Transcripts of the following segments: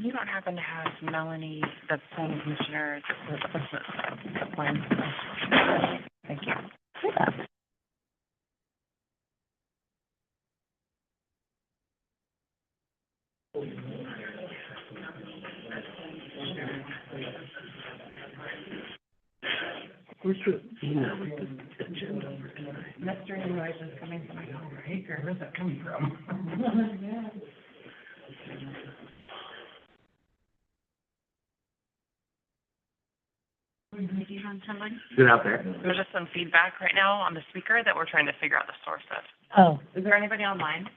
You don't happen to have Melanie, the planning commissioner, the plan? Thank you. Yeah. Where's the email with the agenda for tonight? Mystery noises coming from my home. Hey, girl, where's that coming from? Is it out there? There's just some feedback right now on the speaker that we're trying to figure out the source of. Oh, Is there anybody online?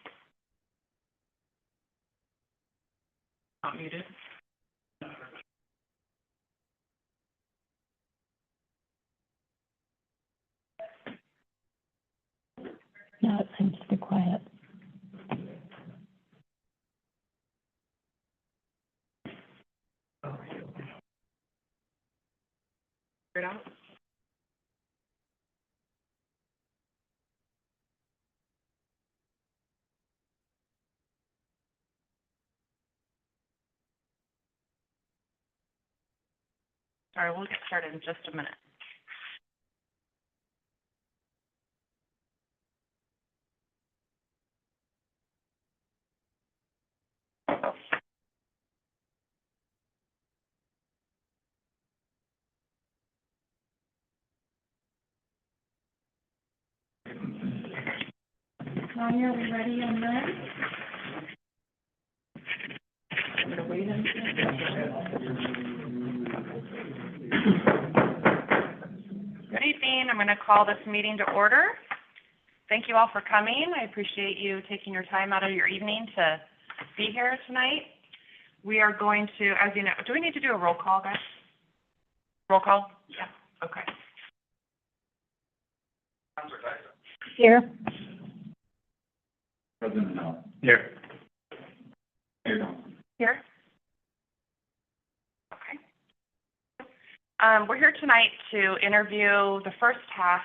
Not muted? no, it seems to be quiet. Figure it out? Sorry, we'll get started in just a minute. Tanya, are we ready on that? I'm gonna wait Good evening. I'm going to call this meeting to order. Thank you all for coming. I appreciate you taking your time out of your evening to be here tonight. We are going to, as you know, do we need to do a roll call, guys? Roll call? Yeah. Okay. Here. President Mel. Here. Here? Okay. We're here tonight to interview the first half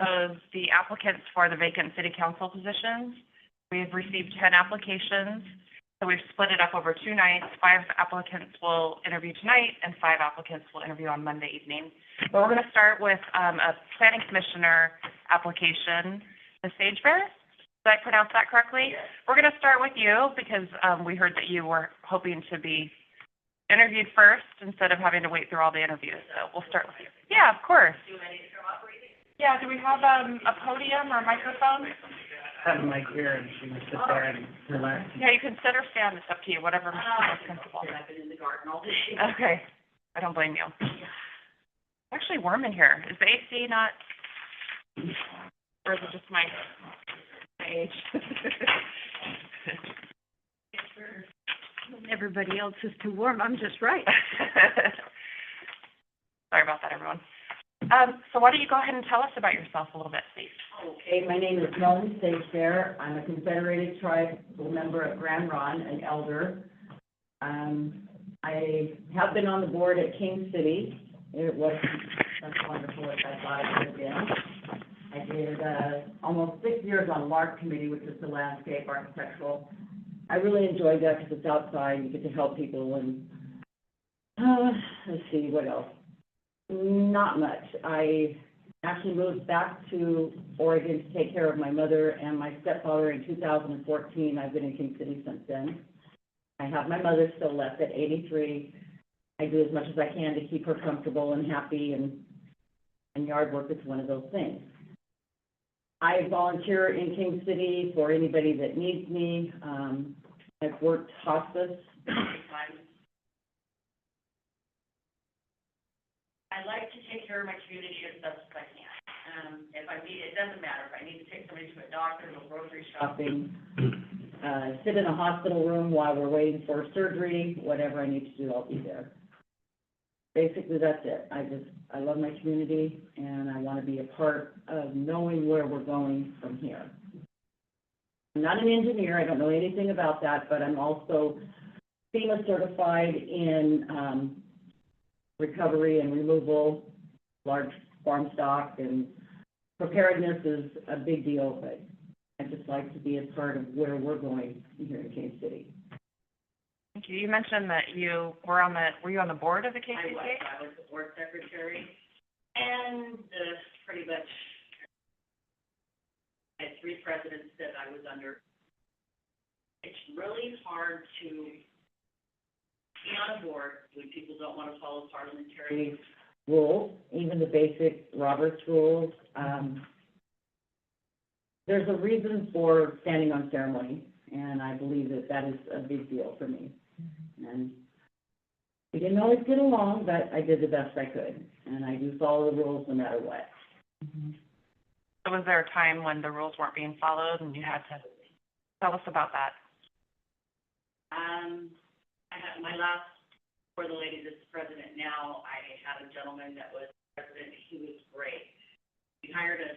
of the applicants for the vacant city council positions. We've received 10 applications, so we've split it up over 2 nights. 5 applicants will interview tonight, and 5 applicants will interview on Monday evening. But we're going to start with a planning commissioner application, Ms. Sagebear. Did I pronounce that correctly? Yes. We're going to start with you because we heard that you were hoping to be interviewed first instead of having to wait through all the interviews. So we'll start with you. Yeah, of course. Yeah, do we have a podium or a microphone? Have a mic here and she can sit there and relax. Yeah, you can sit or stand. It's up to you, whatever makes you most comfortable. I've been in the garden all day. Okay. I don't blame you. It's actually warm in here. Is the AC not, or is it just my age? Everybody else is too warm. I'm just right. Sorry about that, everyone. So why don't you go ahead and tell us about yourself a little bit, please? Okay, my name is Melanie Sagebear. I'm a Confederated Tribal member of Grand Ron, an elder. I have been on the board at King City. It was as wonderful as I thought it would have been. I did almost 6 years on LARC committee, which is the landscape architectural. I really enjoyed that because it's outside. You get to help people and let's see, what else? Not much. I actually moved back to Oregon to take care of my mother and my stepfather in 2014. I've been in King City since then. I have my mother still left at 83. I do as much as I can to keep her comfortable and happy, and yard work is one of those things. I volunteer in King City for anybody that needs me. I've worked hospice times. I like to take care of my community as best as I can. If I need, it doesn't matter. If I need to take somebody to a doctor, go grocery shopping, sit in a hospital room while we're waiting for surgery, whatever I need to do, I'll be there. Basically, that's it. I love my community, and I want to be a part of knowing where we're going from here. I'm not an engineer. I don't know anything about that, but I'm also FEMA certified in recovery and removal, large farm stock, and preparedness is a big deal, but I just like to be a part of where we're going here in King City. Thank you. You mentioned that you were were you on the board of the KCCA? I was the board secretary, and pretty much, I had 3 presidents that I was under. It's really hard to be on a board when people don't want to follow parliamentary rules, even the basic Roberts rules. There's a reason for standing on ceremony, and I believe that that is a big deal for me. And we didn't always get along, but I did the best I could, and I do follow the rules no matter what. So was there a time when the rules weren't being followed and you had to tell us about that? I had my last, for the lady that's president now, I had a gentleman that was president. He was great. We hired a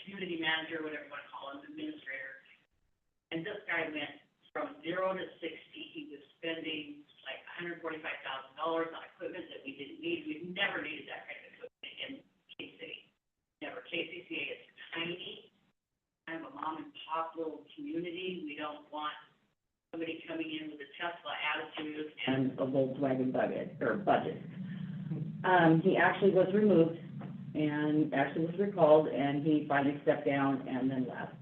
community manager, whatever you want to call him, administrator. And this guy went from 0 to 60. He was spending like $145,000 on equipment that we didn't need. We've never needed that kind of equipment in K-City. Never. KCCA is tiny. Kind of a mom and pop little community. We don't want somebody coming in with a Tesla attitude and a Volkswagen budget. He actually was removed and actually was recalled, and he finally stepped down and then left.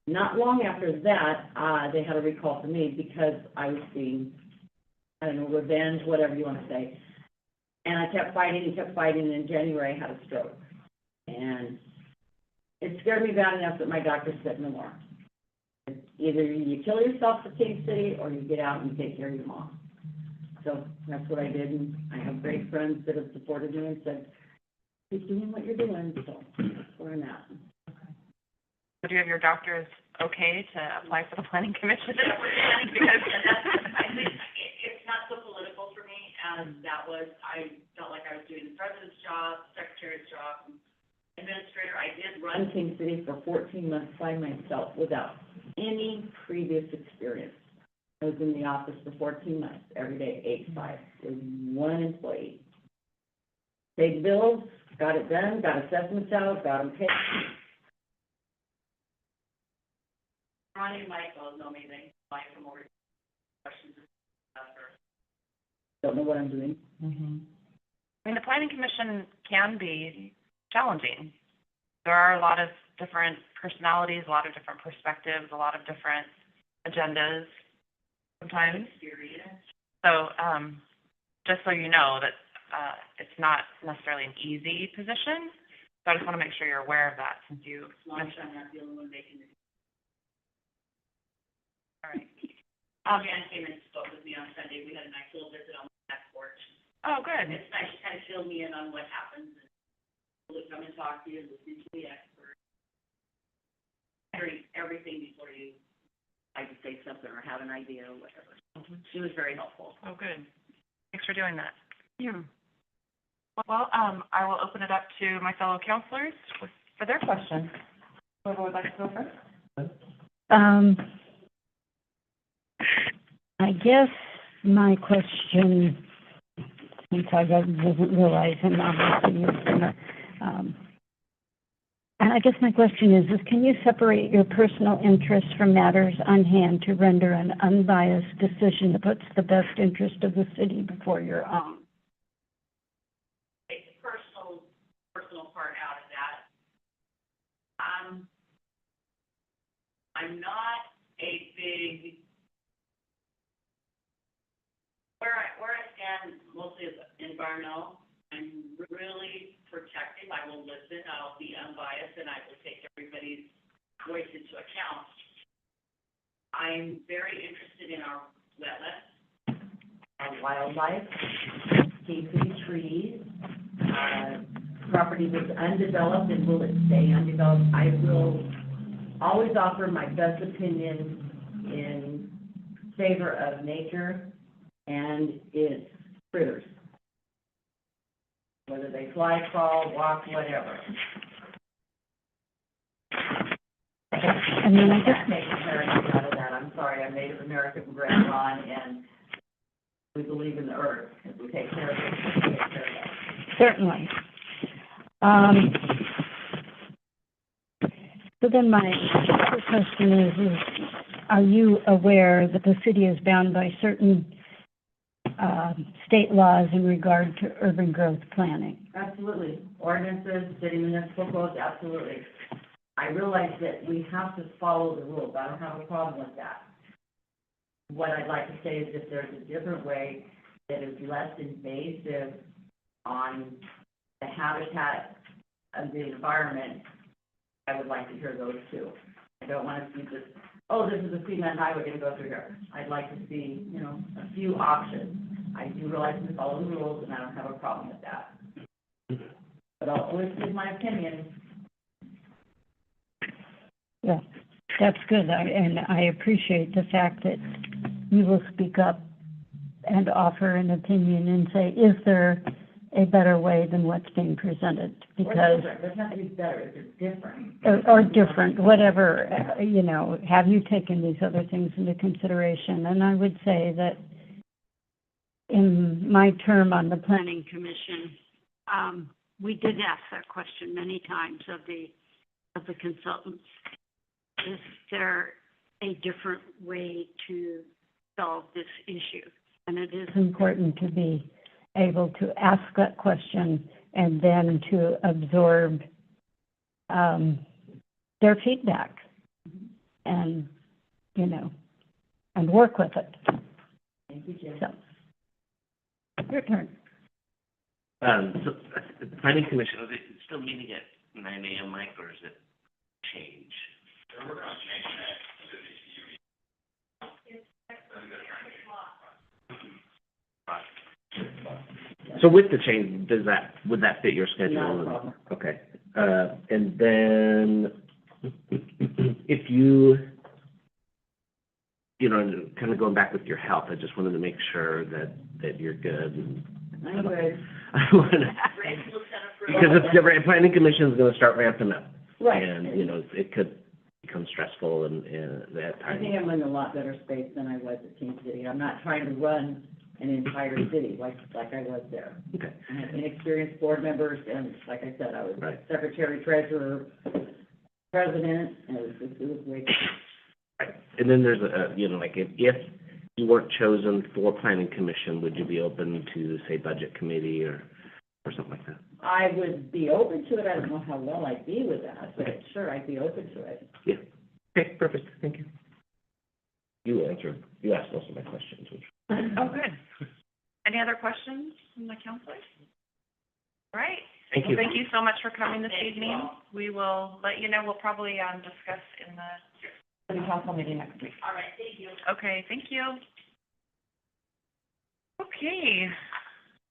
Not long after that, they had a recall for me because I was being, I don't know, revenge, whatever you want to say. And I kept fighting and in January I had a stroke. And it scared me bad enough that my doctor said no more. Either you kill yourself for King City or you get out and take care of your mom. So that's what I did, and I have great friends that have supported me and said, keep doing what you're doing, so that's where I'm at. So do you have your doctor's okay to apply for the planning commission? Because I think it's not so political for me as that was. I felt like I was doing the president's job, secretary's job, administrator. I did run King City for 14 months by myself without any previous experience. I was in the office for 14 months, every day, 8 to 5, with 1 employee. Paid bills, got it done, got assessments out, got them paid. Ronnie and Mike both know me. They like them over questions. Don't know what I'm doing. I mean, the planning commission can be challenging. There are a lot of different personalities, a lot of different perspectives, a lot of different agendas sometimes. So, just so you know that it's not necessarily an easy position. So I just want to make sure you're aware of that since you mentioned. I'm not the only one making the. All right. Jan came and spoke with me on Sunday. We had a nice little visit on the back porch. Oh, good. It's nice to kind of fill me in on what happens, and we'll come and talk to you and listen to the expert. Hearing everything before you like to say something or have an idea or whatever. She was very helpful. Oh, good. Thanks for doing that. Yeah. Well, I will open it up to my fellow counselors for their questions. Whoever would like to go first? I guess my question, since I wasn't realizing obviously you were gonna, I guess my question is can you separate your personal interests from matters on hand to render an unbiased decision that puts the best interest of the city before your own? Take the personal part out of that. I'm not a big, where I stand mostly is environmental. I'm really protective. I will listen. I'll be unbiased, and I will take everybody's voice into account. I'm very interested in our wetlands, our wildlife, K-City trees, property that's undeveloped, and will it stay undeveloped? I will always offer my best opinion in favor of nature and its critters, whether they fly, crawl, walk, whatever. And then I guess Native American out of that. I'm sorry, I'm Native American from Grand Ron, and we believe in the earth. If we take care of it, we take care of it. certainly. So then my other question is are you aware that the city is bound by certain state laws in regard to urban growth planning? Absolutely. Ordinances, city municipal codes, absolutely. I realize that we have to follow the rules. I don't have a problem with that. What I'd like to say is if there's a different way that is less invasive on the habitat of the environment, I would like to hear those too. I don't want to see just, oh, this is a cement highway going to go through here. I'd like to see, you know, a few options. I do realize we follow the rules, and I don't have a problem with that. But I'll always give my opinion. Yeah, that's good, and I appreciate the fact that you will speak up and offer an opinion and say, is there a better way than what's being presented? Because, There's nothing to be better, it's different. or different, whatever, you know, have you taken these other things into consideration? And I would say that in my term on the planning commission, we did ask that question many times of the consultants. Is there a different way to solve this issue? And it is important to be able to ask that question and then to absorb their feedback and, you know, and work with it. Thank you, Jim. So, your turn. So, the planning commission, is it still meeting at 9 a.m., Mike, or is it change? So with the change, would that fit your schedule? Not a problem. Okay. And then if you know, kind of going back with your health, I just wanted to make sure that you're good. And I'm good. because if the planning commission is going to start ramping up. Right. And, you know, it could become stressful and that I time. think I'm in a lot better space than I was at King City. I'm not trying to run an entire city like I was there. Okay. I had inexperienced board members, and like I said, I was Right. secretary, treasurer, president, and it was way. Right. And then there's you know, like if you weren't chosen for planning commission, would you be open to, say, budget committee or something like that? I would be open to it. I don't know how well I'd be with that, but sure, I'd be open to it. Yeah. Okay, perfect. Thank you. You asked most of my questions, which. Oh, good. Any other questions from the counselors? All right. Thank you. Well, thank you so much for coming this evening. We will let you know. We'll probably discuss in the city council meeting next week. All right, thank you. Okay, thank you. Okay,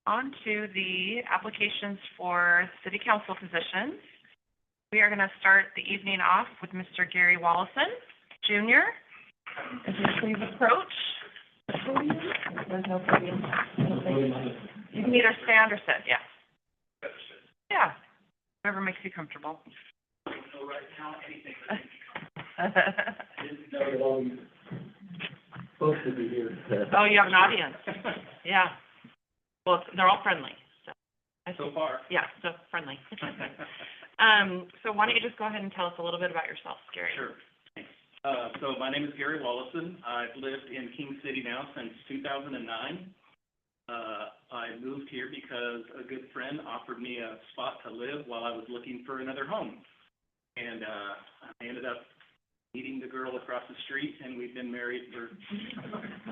on to the applications for city council positions. We are going to start the evening off with Mr. Gary Wallison, Jr. If you please approach the podium. There's no podium. You can either stand or sit, yeah. Yeah, whatever makes you comfortable. So right now, anything. I didn't know that all these folks would be here. Oh, you have an audience. Yeah. Well, they're all friendly, so. So far. Yeah, so friendly. So why don't you just go ahead and tell us a little bit about yourself, Gary? Sure. Thanks. So my name is Gary Wallison. I've lived in King City now since 2009. I moved here because a good friend offered me a spot to live while I was looking for another home. And I ended up meeting the girl across the street, and we've been married for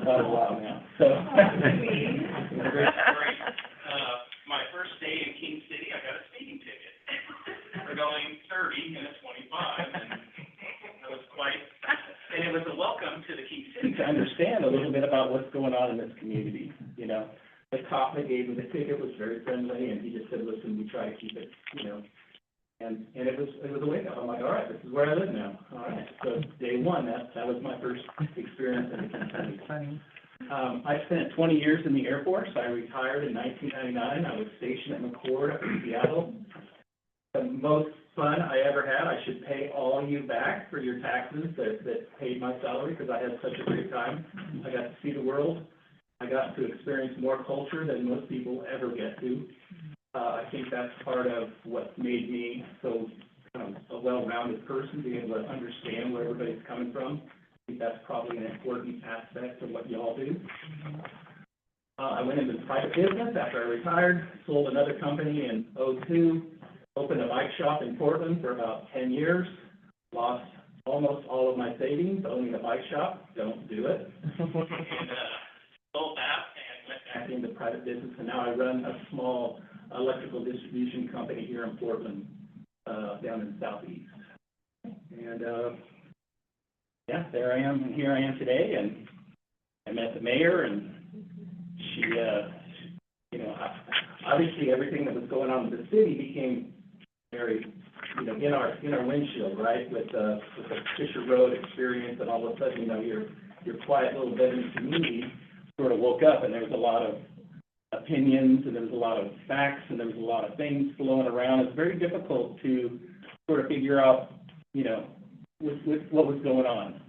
about a while now. So, great story. My first day in King City, I got a speeding ticket for going 30 and a 25, and it was and it was a welcome to the King City to understand a little bit about what's going on in this community, you know. The cop that gave me the ticket was very friendly, and he just said, listen, we try to keep it, you know. And it was a wake up. I'm like, all right, this is where I live now. All right. So day one, that was my first experience in the King City. I spent 20 years in the Air Force. I retired in 1999. I was stationed at McChord up in Seattle. The most fun I ever had. I should pay all you back for your taxes that paid my salary because I had such a great time. I got to see the world. I got to experience more culture than most people ever get to. I think that's part of what made me so a well-rounded person, being able to understand where everybody's coming from, think that's probably an important aspect of what y'all do. I went into private business after I retired, sold another company in '02, opened a bike shop in Portland for about 10 years, lost almost all of my savings owning a bike shop. Don't do it. And sold that and went back into private business, and now I run a small electrical distribution company here in Portland, down in the southeast. And, yeah, there I am, and here I am today, and I met the mayor, and she, you know, obviously everything that was going on with the city became very, you know, in our windshield, right, with the Fisher Road experience, and all of a sudden, you know, your quiet little bedroom community sort of woke up, and there was a lot of opinions, and there was a lot of facts, and there was a lot of things flowing around. It's very difficult to sort of figure out, you know, with what was going on.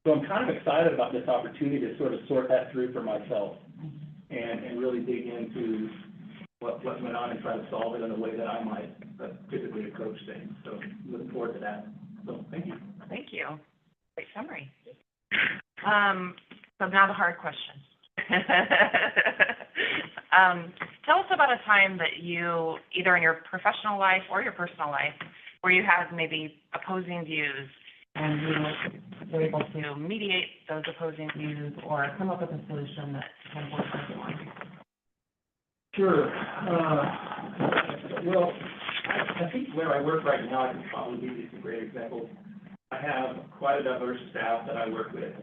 So I'm kind of excited about this opportunity to sort of sort that through for myself and really dig into what went on and try to solve it in a way that I might typically approach things. So looking forward to that. So thank you. Thank you. Great summary. So now the hard question. Tell us about a time that you, either in your professional life or your personal life, where you had maybe opposing views and you were able to mediate those opposing views or come up with a solution that can work for everyone. Sure. Well, I think where I work right now, I can probably give you some great examples. I have quite a diverse staff that I work with.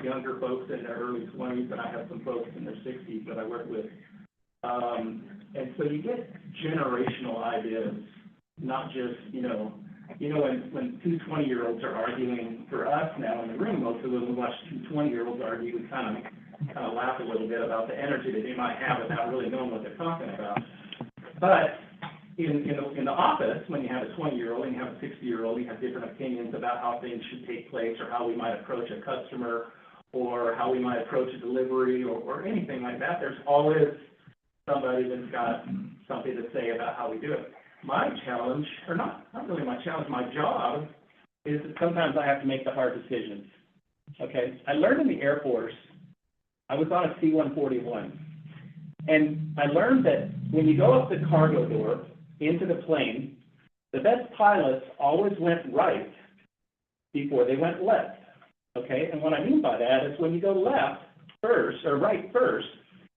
Younger folks in their early 20s, and I have some folks in their 60s that I work with. And so you get generational ideas, not just, when two 20-year-olds are arguing, for us now in the room, most of them, we watch two 20-year-olds argue, we kind of laugh a little bit about the energy that they might have without really knowing what they're talking about. But in the office, when you have a 20-year-old and you have a 60-year-old, you have different opinions about how things should take place or how we might approach a customer or how we might approach a delivery or anything like that. There's always somebody that's got something to say about how we do it. My challenge, or not really my challenge, my job is that sometimes I have to make the hard decisions. Okay? I learned in the Air Force, I was on a C-141, and I learned that when you go up the cargo door into the plane, the best pilots always went right before they went left. Okay, and what I mean by that is when you go left first, or right first,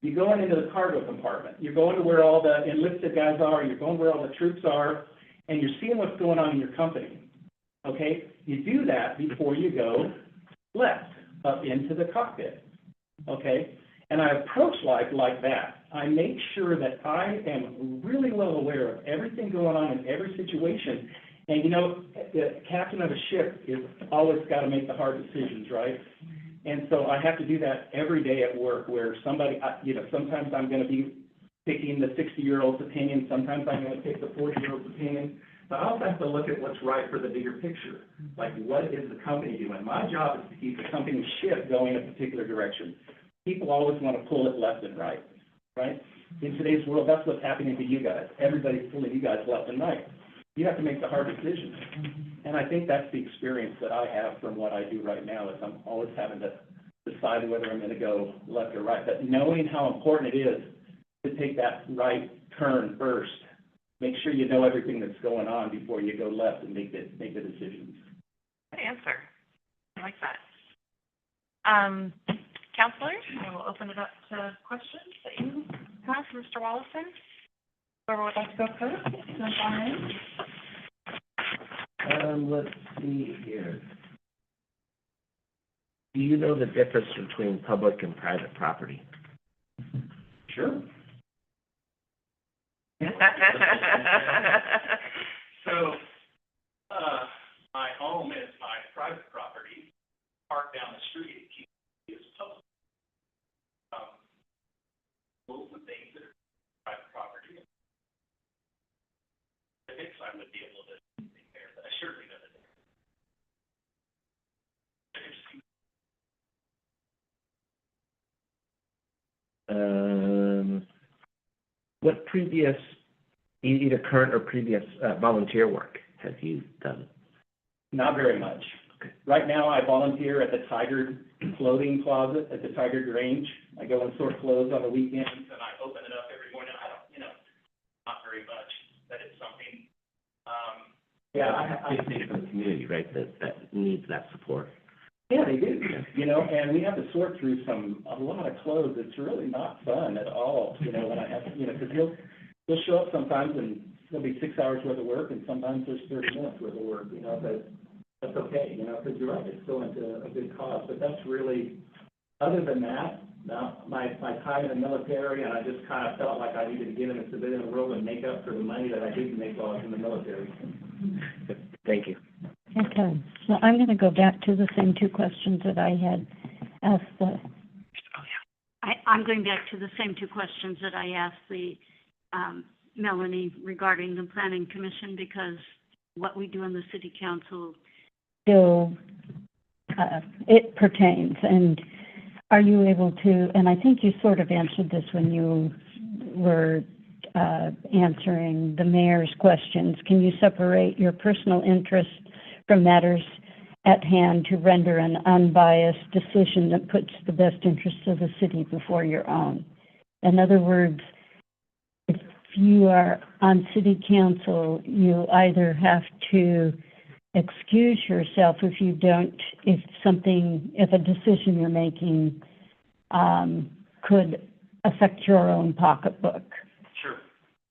you're going into the cargo compartment. You're going to where all the enlisted guys are, you're going where all the troops are, and you're seeing what's going on in your company. Okay, you do that before you go left, up into the cockpit. Okay, and I approach like that. I make sure that I am really well aware of everything going on in every situation. And the captain of a ship is always got to make the hard decisions, right? And so I have to do that every day at work where sometimes I'm going to be picking the 60-year-old's opinion, sometimes I'm going to pick the 40-year-old's opinion. But I also have to look at what's right for the bigger picture. Like, what is the company doing? My job is to keep the company's ship going in a particular direction. People always want to pull it left and right? In today's world, that's what's happening to you guys. Everybody's pulling you guys left and right. You have to make the hard decisions. And I think that's the experience that I have from what I do right now, is I'm always having to decide whether I'm going to go left or right. But knowing how important it is to take that right turn first, make sure you know everything that's going on before you go left and make the decisions. Good answer. I like that. Counselors, I will open it up to questions that you have for Mr. Wallison. Whoever would like to go first, jump on in. Let's see here. Do you know the difference between public and private property? Sure. So, my home is my private property. Park down the street is public. Most of the things that are private property, I think I would be able to think there, but I certainly know that. What previous, either current or previous volunteer work have you done? Not very much. Right now, I volunteer at the Tiger Clothing Closet at the Tiger Grange. I go and sort clothes on the weekends, and I open it up every morning. I don't, not very much, but it's something, Big thing for the community, right, that needs that support. Yeah, they do, and we have to sort through a lot of clothes. It's really not fun at all, when I have, because you'll show up sometimes and there'll be 6 hours worth of work, and sometimes there's 30 minutes worth of work, but that's okay, because you're right, it's going to a good cause. But that's really, other than that, now, my time in the military, and I just kind of felt like I needed to get in the civilian world and make up for the money that I didn't make while I was in the military. Thank you. Okay, so I'm going to go back to the same two questions that I had asked I'm going back to the same two questions that I asked Melanie regarding the planning commission, because what we do in the city council still, it pertains. And are you able to, and I think you sort of answered this when you were answering the mayor's questions, can you separate your personal interest from matters at hand to render an unbiased decision that puts the best interests of the city before your own? In other words, if you are on city council, you either have to excuse yourself if a decision you're making could affect your own pocketbook. Sure.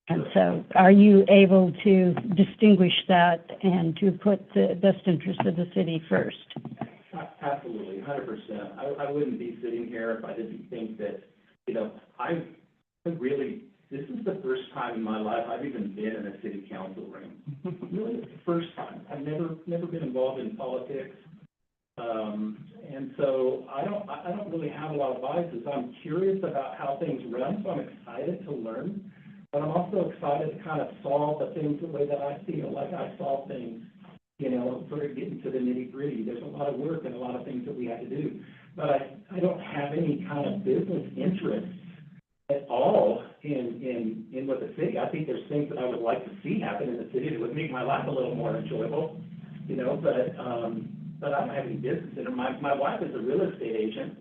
And so are you able to distinguish that and to put the best interest of the city first? Absolutely, 100%. I wouldn't be sitting here if I didn't think that, this is the first time in my life I've even been in a city council room. Really, it's the first time. I've never been involved in politics. And so I don't really have a lot of biases. I'm curious about how things run, so I'm excited to learn. But I'm also excited to kind of solve the things the way that I feel like I solve things, sort of getting to the nitty-gritty. There's a lot of work and a lot of things that we have to do. But I don't have any kind of business interests at all in with the city. I think there's things that I would like to see happen in the city that would make my life a little more enjoyable, but I don't have any business in it. My wife is a real estate agent,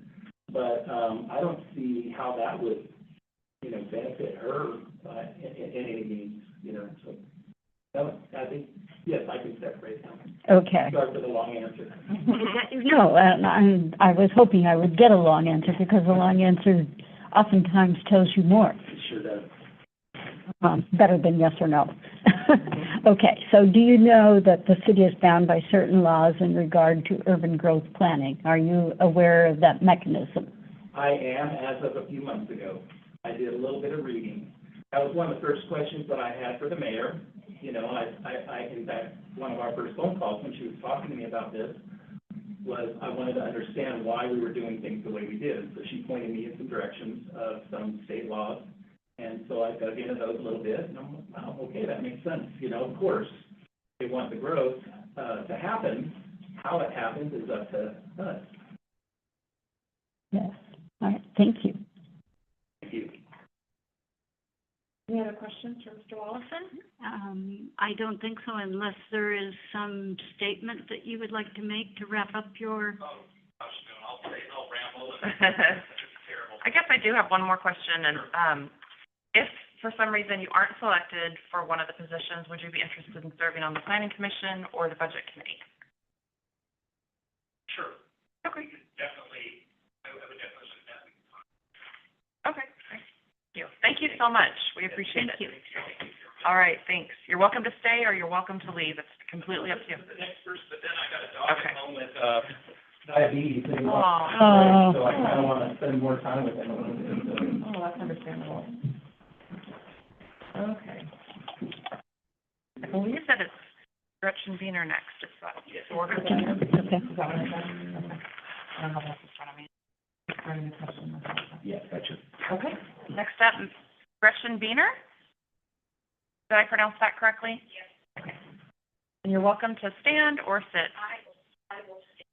but I don't see how that would, benefit her in any means, so. No, I think, yes, I can separate them. Okay. Sorry for the long answer. No, I was hoping I would get a long answer, because a long answer oftentimes tells you more. It sure does. Better than yes or no. Okay, so do you know that the city is bound by certain laws in regard to urban growth planning? Are you aware of that mechanism? I am, as of a few months ago. I did a little bit of reading. That was one of the first questions that I had for the mayor. In fact, one of our first phone calls when she was talking to me about this was I wanted to understand why we were doing things the way we did. So she pointed me in some directions of some state laws. And so I dug into those a little bit, and I'm like, wow, okay, that makes sense. Of course, they want the growth to happen. How it happens is up to us. Yes. All right, thank you. Thank you. Any other questions for Mr. Wallison? I don't think so, unless there is some statement that you would like to make to wrap up your... I'll ramble. I guess I do have one more question, and if for some reason you aren't selected for one of the positions, would you be interested in serving on the planning commission or the budget committee? Sure. Okay. Definitely, I would definitely look at that. Okay, great. Thank you so much. We appreciate it. Thank you. All right, thanks. You're welcome to stay or you're welcome to leave. It's completely up to you. The next person, but then I got a dog Okay. at home with, Diabetes, and Aw. so I kind of want to spend more time with them. Oh, that's understandable. Okay. I believe that it's Gretchen Beener next, is that the order? Okay. Is that what I said? I don't have that in front of me. Yeah, gotcha. Okay, next up, Gretchen Beener. Did I pronounce that correctly? Yes. Okay. And you're welcome to stand or sit. I will stand.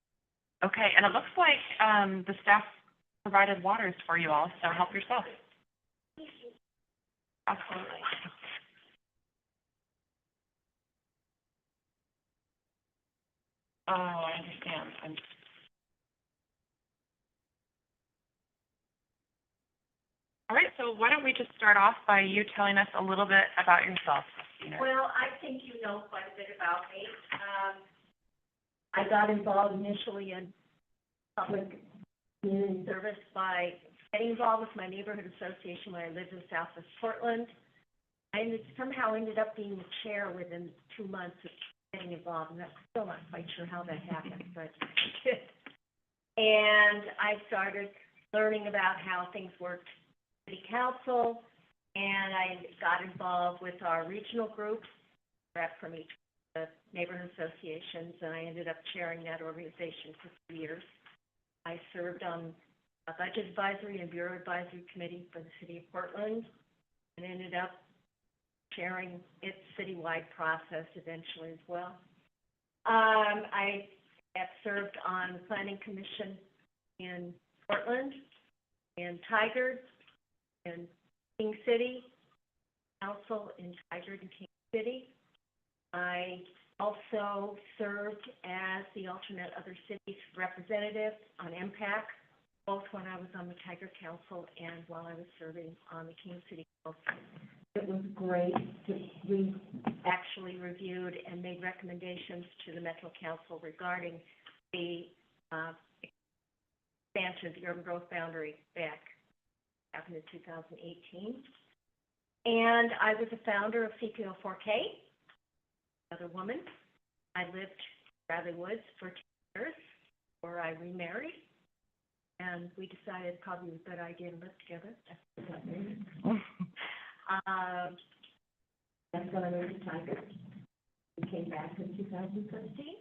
Okay, and it looks like, the staff provided waters for you all, so help yourself. Absolutely. Oh, I understand. All right, so why don't we just start off by you telling us a little bit about yourself, Christina? Well, I think you know quite a bit about me. I got involved initially in public community service by getting involved with my neighborhood association when I lived in Southwest Portland. I somehow ended up being the chair within 2 months of getting involved, and I'm still not quite sure how that happened, but I did. And I started learning about how things worked in city council, and I got involved with our regional groups, rep from each of the neighborhood associations, and I ended up chairing that organization for 3 years. I served on a budget advisory and bureau advisory committee for the city of Portland, and ended up chairing its citywide process eventually as well. I have served on the planning commission in Portland, in Tigard, in King City, council in Tigard and King City. I also served as the alternate other cities representative on MPAC, both when I was on the Tigard Council and while I was serving on the King City Council. It was great. We actually reviewed and made recommendations to the Metro Council regarding the expansion of the urban growth boundary back happened in 2018. And I was a founder of CPO4K, another woman. I lived in Bradley Woods for 10 years before I remarried. And we decided probably it was a good idea to live together. That's when I moved to Tigard. We came back in 2015,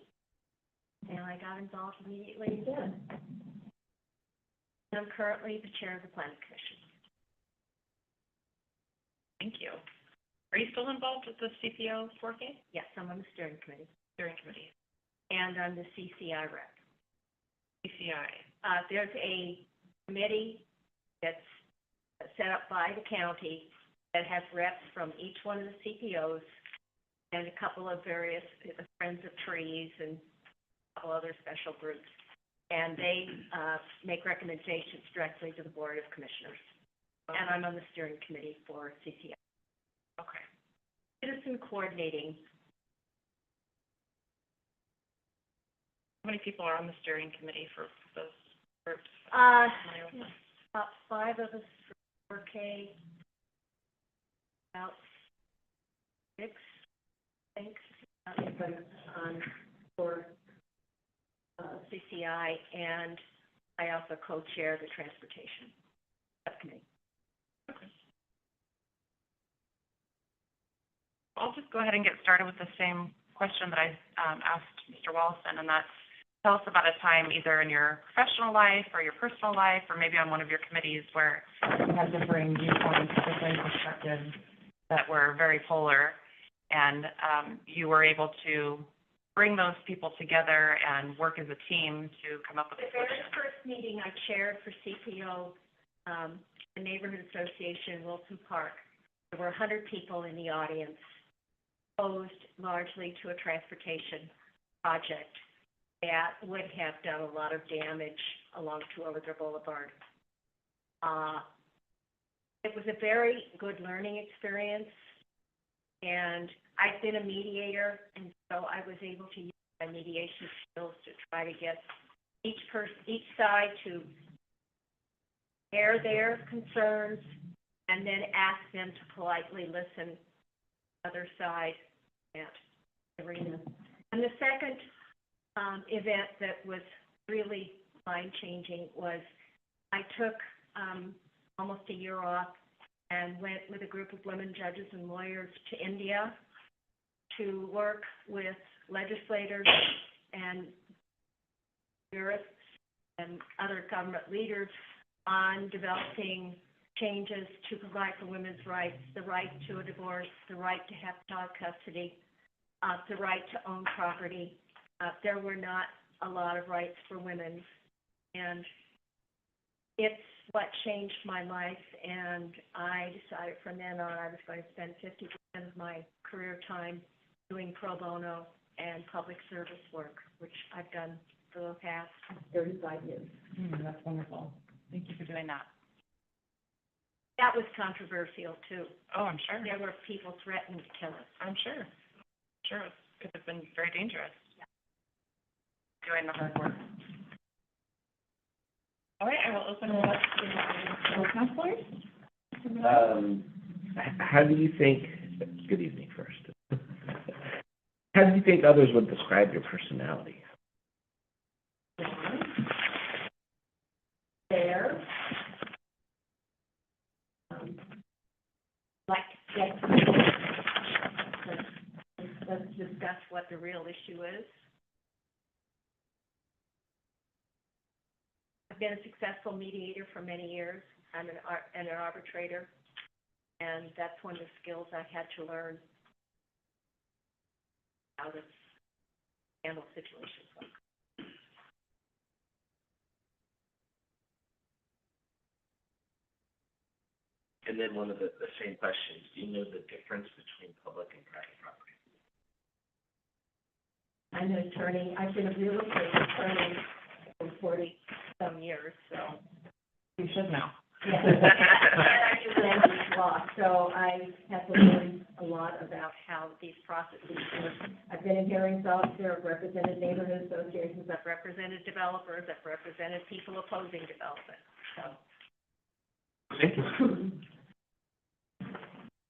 and I got involved immediately again. I'm currently the chair of the planning commission. Thank you. Are you still involved with the CPO 4K? Yes, I'm on the steering committee, And and I'm the CCI rep. CCI. There's a committee that's set up by the county that has reps from each one of the CPOs and a couple of various Friends of Trees and a couple other special groups. And they make recommendations directly to the Board of Commissioners. And I'm on the steering committee for CCI. Okay. Citizen coordinating. How many people are on the steering committee for those groups? Familiar with them? About 5 of us for 4K, about 6, I think, for CCI, and I also co-chair the transportation subcommittee. I'll just go ahead and get started with the same question that I asked Mr. Wallison, and that's tell us about a time either in your professional life or your personal life or maybe on one of your committees where you had differing viewpoints, differing perspectives that were very polar, and you were able to bring those people together and work as a team to come up with a The very solution. first meeting I chaired for CPO, the Neighborhood Association in Wilson Park, there were 100 people in the audience, opposed largely to a transportation project that would have done a lot of damage along Terwilliger Boulevard. It was a very good learning experience, and I've been a mediator, and so I was able to use my mediation skills to try to get each side to air their concerns and then ask them to politely listen to the other side at the arena. And the second event that was really mind-changing was I took almost a year off and went with a group of women judges and lawyers to India to work with legislators and jurists and other government leaders on developing changes to provide for women's rights, the right to a divorce, the right to have child custody, the right to own property. There were not a lot of rights for women, and it's what changed my life, and I decided from then on I was going to spend 50% of my career time doing pro bono and public service work, which I've done for the past 35 years. That's wonderful. Thank you for doing that. That was controversial too. Oh, I'm sure. There were people threatening to kill us. I'm sure. Sure, it could have been very dangerous. Doing the hard work. All right, I will open it up to counselors. How do you think, good evening first. How do you think others would describe your personality? There. Like to get, let's discuss what the real issue is. I've been a successful mediator for many years. I'm an arbitrator, and that's one of the skills I had to learn how to handle situations like that. And then one of the same questions, do you know the difference between public and private property? I'm an attorney. I've been a real estate attorney for 40-some years, so. You should know. Yeah. And I do land use law, so I have to learn a lot about how these processes work. I've been a hearings officer, I've represented neighborhood associations, I've represented developers, I've represented people opposing development, so. Thank you.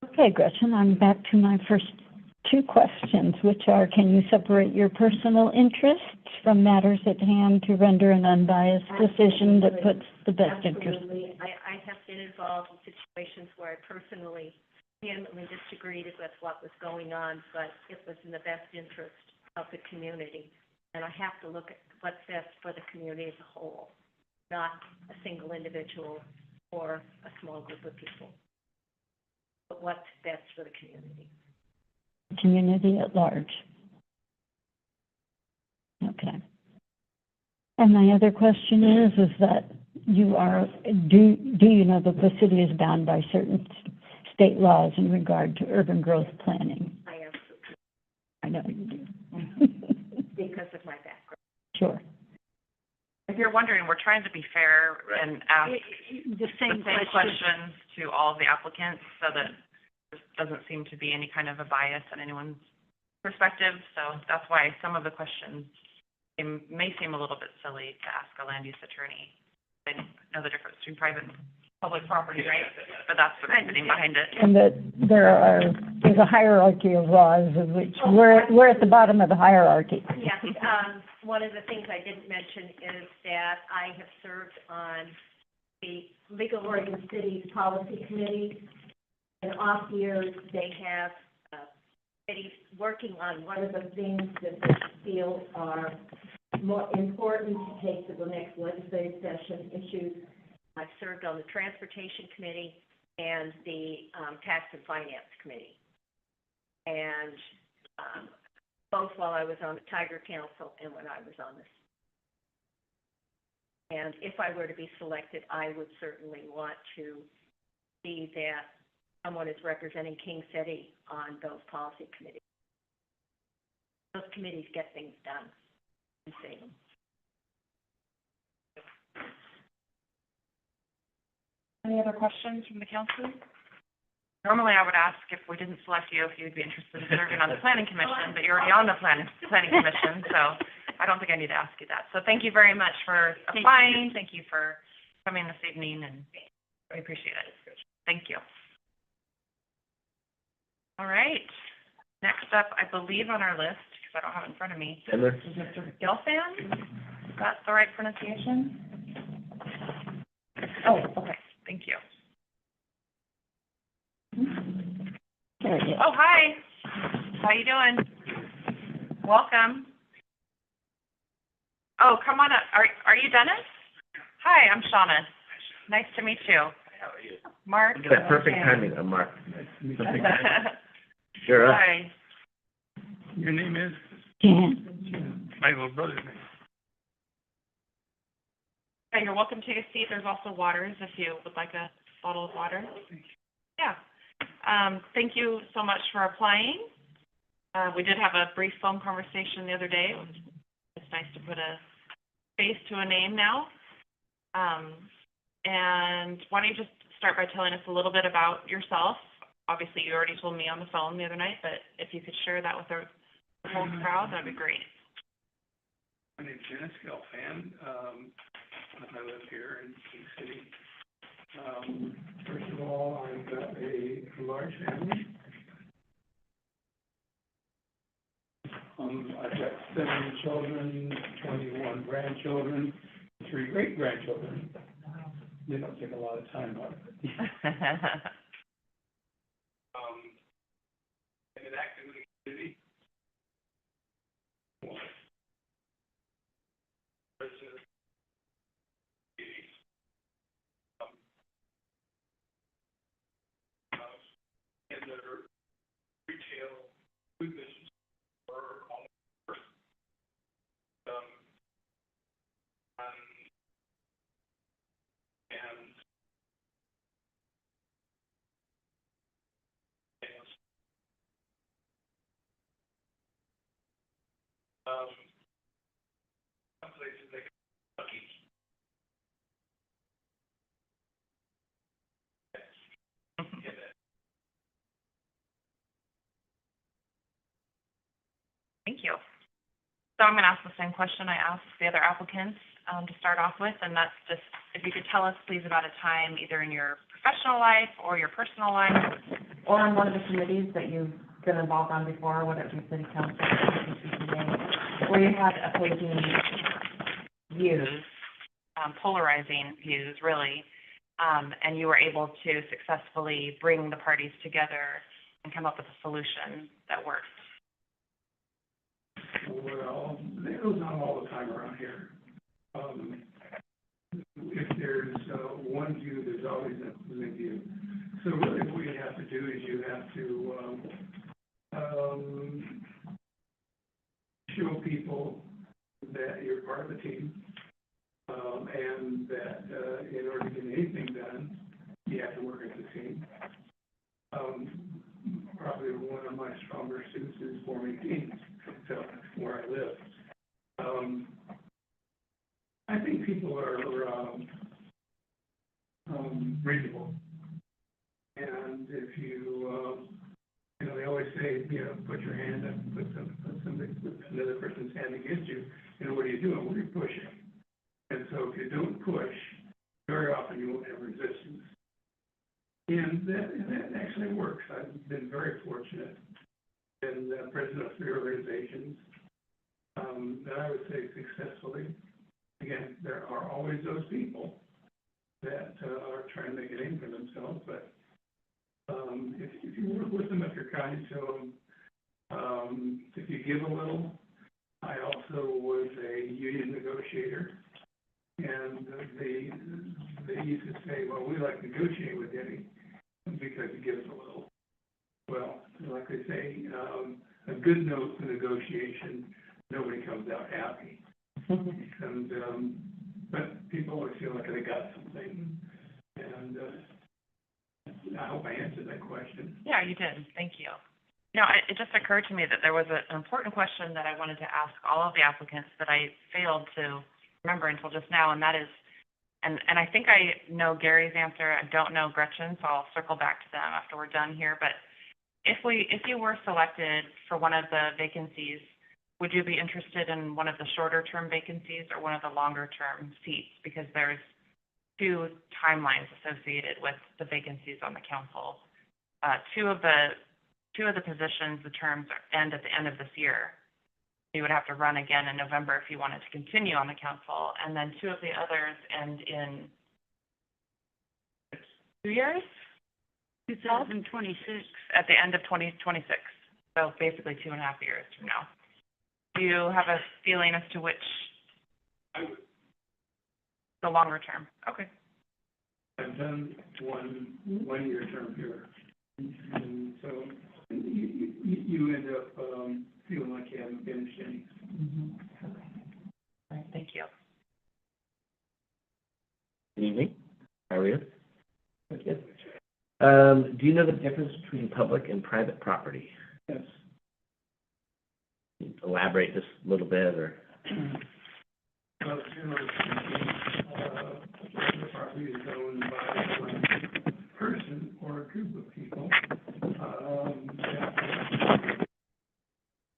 Okay, Gretchen, I'm back to my first two questions, which are, can you separate your personal interests from matters at hand to render an unbiased decision that puts the best interest? Absolutely. I have been involved in situations where I personally vehemently disagreed with what was going on, but it was in the best interest of the community. And I have to look at what's best for the community as a whole, not a single individual or a small group of people, but what's best for the community. Community at large. Okay. And my other question is that you are, do you know that the city is bound by certain state laws in regard to urban growth planning? I absolutely, I know you do. because of my background. Sure. If you're wondering, we're trying to be fair and ask The same question. questions to all of the applicants so that there doesn't seem to be any kind of a bias in anyone's perspective. So that's why some of the questions may seem a little bit silly to ask a land use attorney. They know the difference between private and public property, right? But that's the reasoning behind it. And that there's a hierarchy of laws of which we're at the bottom of the hierarchy. Yes, one of the things I didn't mention is that I have served on the League of Oregon Cities Policy Committee. In off years, they have committees working on what are the things that they feel are more important to take to the next legislative session issues. I've served on the Transportation Committee and the Tax and Finance Committee. And both while I was on the Tiger Council and when I was on this. And if I were to be selected, I would certainly want to see that someone is representing King City on those policy committees. Those committees get things done in Salem. Any other questions from the council? Normally, I would ask if we didn't select you, if you'd be interested in serving on the planning commission, but you're already on the planning commission, so I don't think I need to ask you that. So thank you very much for applying. Thank you for coming this evening, and we appreciate it. Thank you. All right. Next up, I believe on our list, because I don't have it in front of me, Emma? is Mr. Gelfand. Is that the right pronunciation? Oh, okay. Thank you. There it is. Oh, hi. How you doing? Welcome. Oh, come on up. Are you Dennis? Hi, I'm Shauna. Nice to meet you. How are you? Mark. Look at that perfect timing, Mark. Sure. Hi. Your name is? Jan. My little brother's name. Hey, you're welcome to take a seat. There's also waters if you would like a bottle of water. Yeah. Thank you so much for applying. We did have a brief phone conversation the other day. It's nice to put a face to a name now. And why don't you just start by telling us a little bit about yourself? Obviously, you already told me on the phone the other night, but if you could share that with the whole crowd, that'd be great. My name's Dennis Gelfand. I live here in King City. First of all, I've got a large family. I've got 7 children, 21 grandchildren, 3 great-grandchildren. They don't take a lot of time out of it. I've been active in the city. President. In the retail food business for almost some places they get lucky. Thank you. So I'm going to ask the same question I asked the other applicants to start off with, and that's just if you could tell us, please, about a time either in your professional life or your personal life Or on one of the committees that you've been involved on before, whether it be city council, where you had opposing views. polarizing views, really, and you were able to successfully bring the parties together and come up with a solution that worked. Well, that goes on all the time around here. If there's one view, there's always an opposing view. So really what you have to do is you have to show people that you're part of a team, and that in order to get anything done, you have to work as a team. Probably one of my stronger suits is forming teams, so that's where I live. I think people are reasonable, and if you they always say, put your hand up, put another person's hand against you, what are you doing? What are you pushing? And so if you don't push, very often you won't have resistance. And that actually works. I've been very fortunate and president of 3 organizations that I would say successfully. Again, there are always those people that are trying to make a name for themselves, but if you work with them, if you're kind to them, if you give a little. I also was a union negotiator, and they used to say, well, we like to negotiate with Denny because he gives a little. Well, like they say, a good note for negotiation, nobody comes out happy. And but people always feel like they got something, and I hope I answered that question. Yeah, you did. Thank you. It just occurred to me that there was an important question that I wanted to ask all of the applicants that I failed to remember until just now, and that is, and I think I know Gary's answer. I don't know Gretchen, so I'll circle back to them after we're done here. But if you were selected for one of the vacancies, would you be interested in one of the shorter-term vacancies or one of the longer-term seats? Because there's 2 timelines associated with the vacancies on the council. Two of the positions, the terms end at the end of this year. You would have to run again in November if you wanted to continue on the council, and then 2 of the others end in 2 years? 2026. At the end of 2026, so basically 2.5 years from now. Do you have a feeling as to which? The longer term. Okay. I've done one-year term here, and so you end up feeling like you haven't finished any. All right, thank you. Good evening. How are you? Good. Do you know the difference between public and private property? Yes. elaborate just a little bit, or? Well, generally speaking, the property is owned by one person or a group of people.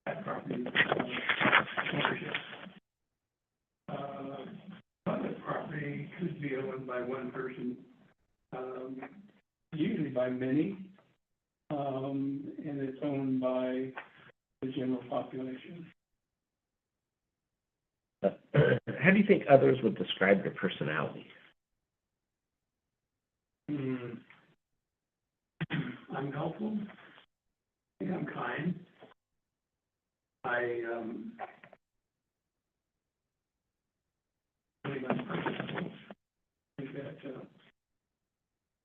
That property ownership. Public property could be owned by one person, usually by many, and it's owned by the general population. How do you think others would describe your personality? I'm helpful. I think I'm kind. I believe I'm purposeful. I think that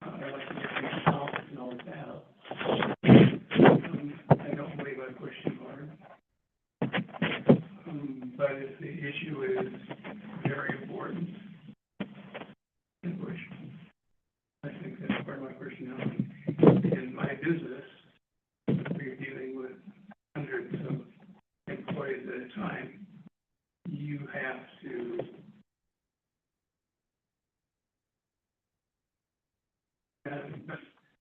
I like to get things accomplished and all of that. I don't believe I push too hard. But if the issue is very important, I push. I think that's part of my personality. In my business, we're dealing with hundreds of employees at a time. You have to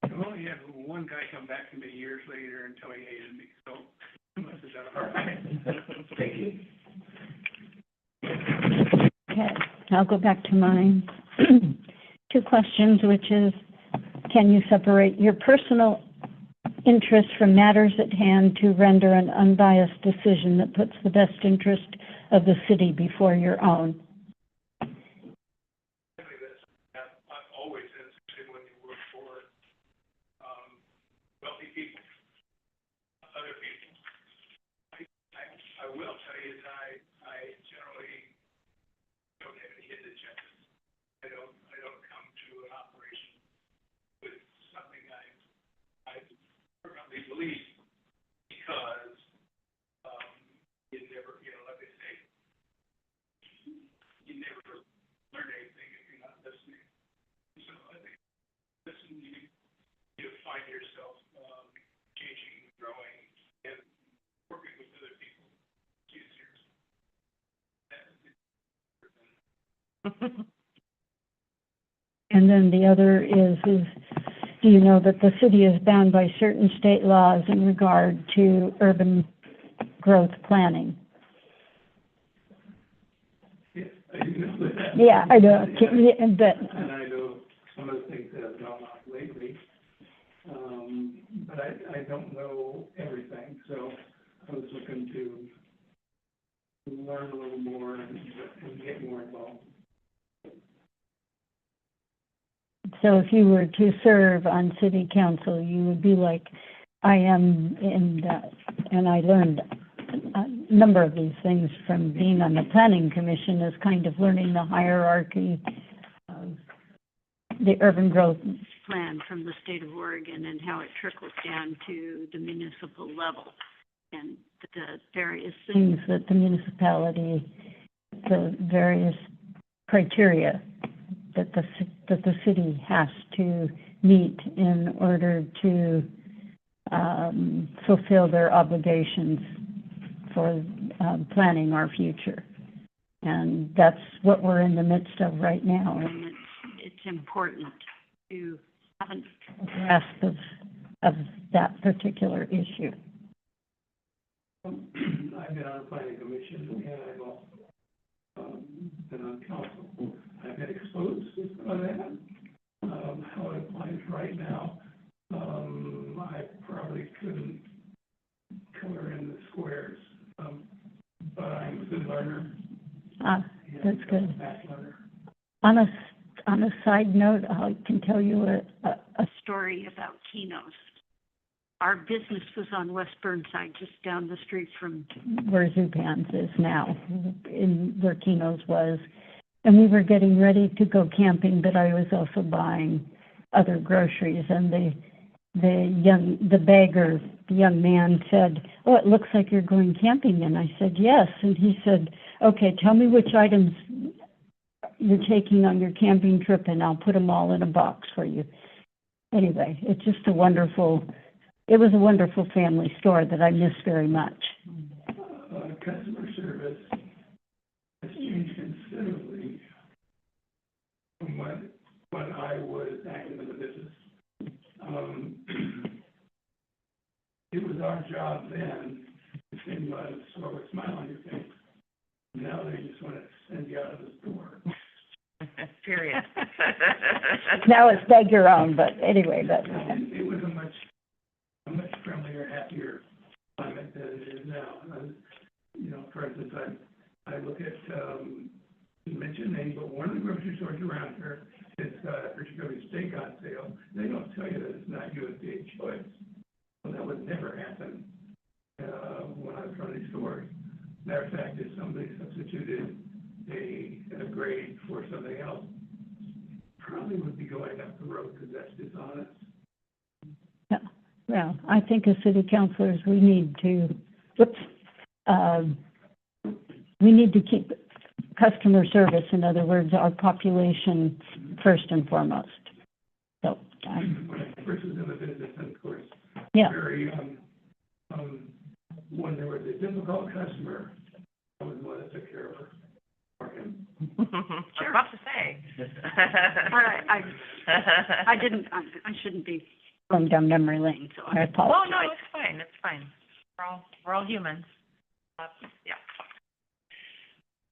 I've only had one guy come back to me years later and tell me he hated me, so I must have done all right. Thank you. Okay, I'll go back to mine. 2 questions, which is, can you separate your personal interest from matters at hand to render an unbiased decision that puts the best interest of the city before your own? I've always said, especially when you work for wealthy people, other people. I will tell you that I generally don't have any hidden agendas. I don't come to an operation with something I firmly believe, because you never, like they say, you never learn anything if you're not listening. So I think listening, you find yourself changing, growing, and working with other people. It's easier. And then the other is do you know that the city is bound by certain state laws in regard to urban growth planning? Yes, I do know that. Yeah, I know, but And I know some of the things that have gone on lately, but I don't know everything, so I was looking to learn a little more and get more involved. so if you were to serve on city council, you would be like I am and I learned a number of these things from being on the planning commission, is kind of learning the hierarchy of the urban growth Plan from the state of Oregon and how it trickles down to the municipal level, and the various things that the municipality, the various criteria that the city has to meet in order to fulfill their obligations for planning our future. And that's what we're in the midst of right now. and it's important to have A grasp of that particular issue. I've been on the planning commission, and I've also been on council. I've been exposed to some of that. How it applies right now, I probably couldn't color in the squares, but I'm a good learner. That's good. A fast learner. On a side note, I can tell you a story about Keno's. Our business was on West Burnside, just down the street from where Zupans is now, in where Keno's was. And we were getting ready to go camping, but I was also buying other groceries. And the bagger, the young man said, "Oh, it looks like you're going camping." And I said, "Yes." And he said, "Okay, tell me which items you're taking on your camping trip, and I'll put them all in a box for you." Anyway, it was a wonderful family store that I miss very much. I customer service has changed considerably from when I was active in the business. It was our job then to send you out of the store with a smile on your face. Now they just want to send you out of the store. Period. Now it's beg your own, but anyway, but, And it was a much friendlier, happier climate than it is now. You know, for instance, I look at, you mentioned name, but one of the grocery stores around here is, particularly steak on sale. They don't tell you that it's not USDA choice. Well, that would never happen, when I was running these stores. Matter of fact, if somebody substituted a grade for something else, probably would be going up the road because that's dishonest. yeah. Well, I think as city councilors, we need to, we need to keep customer service, in other words, our population first and foremost. So, When I first was in the business, and of course, yeah, very, when there was a difficult customer, I was the one that took care of her for him. I was about to say. I shouldn't be going down memory lane, so I Oh, apologize. no, it's fine, it's fine. We're all humans. Yeah.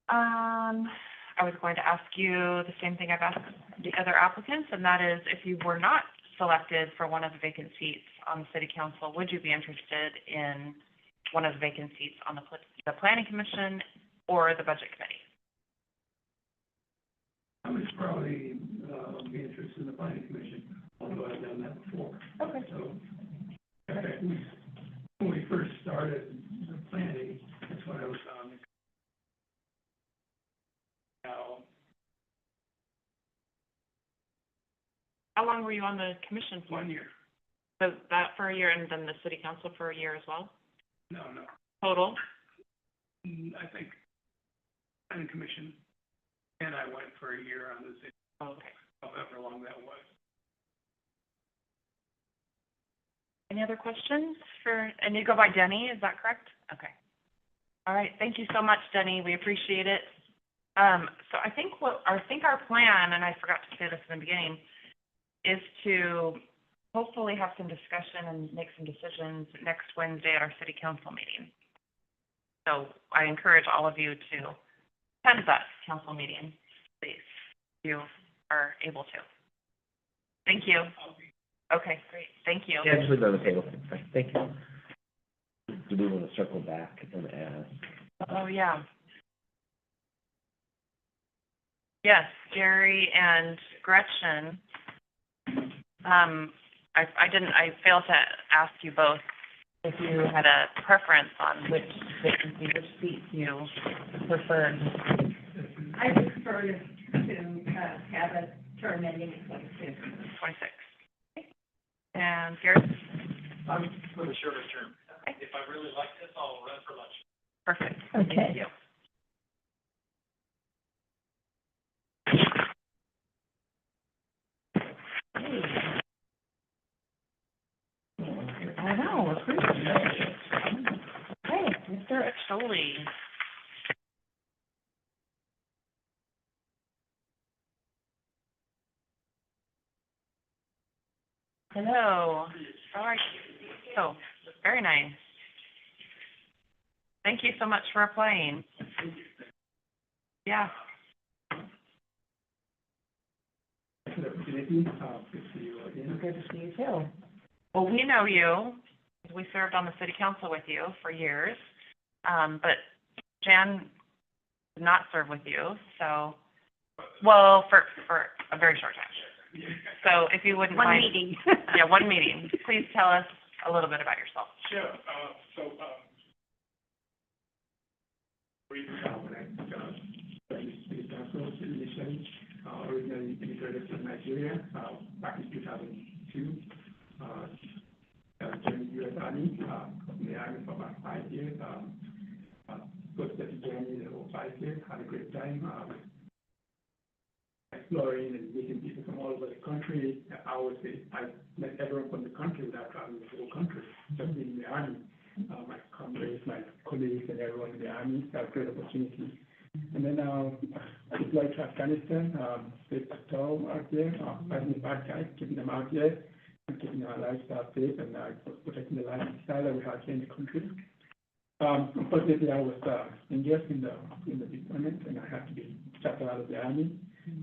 I was going to ask you the same thing I've asked the other applicants, and that is, if you were not selected for one of the vacant seats on the city council, would you be interested in one of the vacant seats on the planning commission or the budget committee? I would probably, be interested in the planning commission, although I've done that before. Okay. So, in fact, when we first started the planning, that's when I was on. Now, How long were you on the commission for? 1 year. So that for a year, and then the city council for a year as well? No. Total? I think planning commission, and I went for a year on the city, Okay. however long that was. Any other questions and you go by Denny, is that correct? Okay. All right, thank you so much, Denny, we appreciate it. So I think our plan, and I forgot to say this in the beginning, is to hopefully have some discussion and make some decisions next Wednesday at our city council meeting. So I encourage all of you to attend that council meeting, please, if you are able to. Thank you. Okay, great, thank you. Yeah, just leave it on the table. Thank you. Do we want to circle back and ask? Oh, yeah. Yes, Jerry and Gretchen. I failed to ask you both if you had a preference on which seat you preferred. I prefer to have a term ending in 26. 26. And Gary? I'm for the shorter term. If I really like this, I'll run for lunch. Perfect. Okay. Thank you. I know, we're pretty good. Hey, Mr. Totally. Hello. How are you? Oh, very nice. Thank you so much for applying. Yeah. Good opportunity, good to see you again. Good to see you too. Well, we know you. We served on the city council with you for years. But Jan did not serve with you, so, well, for a very short time. So if you wouldn't One mind. meeting. Yeah, one meeting. Please tell us a little bit about yourself. Sure, When I used to be council position, originally immigrated from Nigeria, back in 2002. Joined the U.S. Army, in the Army for about 5 years. Posted to Germany the whole 5 years, had a great time, exploring and meeting people from all over the country. I always say I met everyone from the country without traveling the whole country, just being in the Army. My comrades, my colleagues, and everyone in the Army. a great opportunity. And then, I deployed to Afghanistan, stayed patrol out there, fighting the bad guys, keeping them out there, and keeping our lifestyle safe, and protecting the lifestyle that we have here in the country. Unfortunately, I was engaged in the deployment, and I had to be shut out of the army.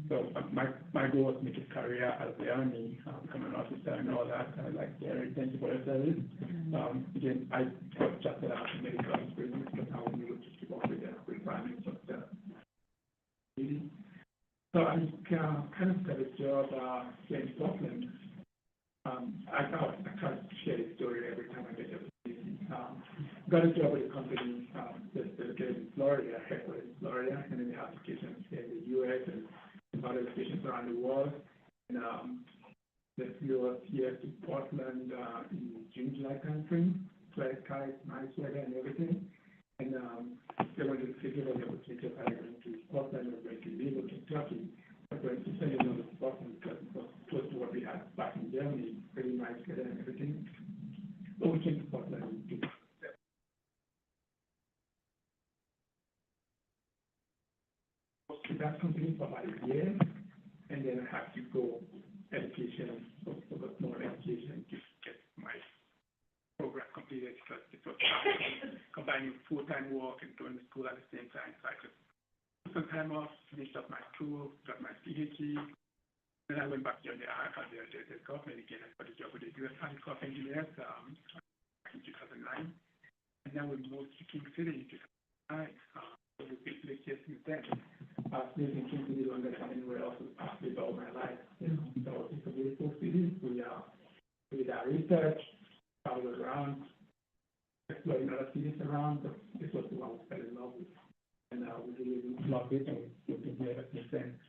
So my goal was to make a career out of the army, become an officer and all that. I like very tangible service. Again, I got shut out of medical experience because I was able to keep up with the requirements of the duty. So I kind of got a job here in Portland. I try to share the story every time I get the opportunity. Got a job with a company that's located in Florida, headquartered in Florida, and then they have applications here in the U.S. and other locations around the world. And they flew us here to Portland in June, July timeframe, flight skies, nice weather and everything. And they wanted to figure out the opportunity of going to Portland or going to Louisville, Kentucky. But going to send them to Portland because it was close to what we had back in Germany, pretty nice weather and everything. But we came to Portland to that company for about a year, and then I had to go education, focus more on education to get my program completed because it was combining full-time work and going to school at the same time. So I took some time off, finished up my school, got my PhD, then I went back to the government again. I got a job with the U.S. Army Corps of Engineers back in 2009, and then we moved to King City in 2009. So we've been placed here since then. I've lived in King City longer than anywhere else I've lived all my life. So it's a beautiful city. We did our research, traveled around, exploring other cities around, but this was the one we fell in love with. And we really loved it, and we've been here ever since then.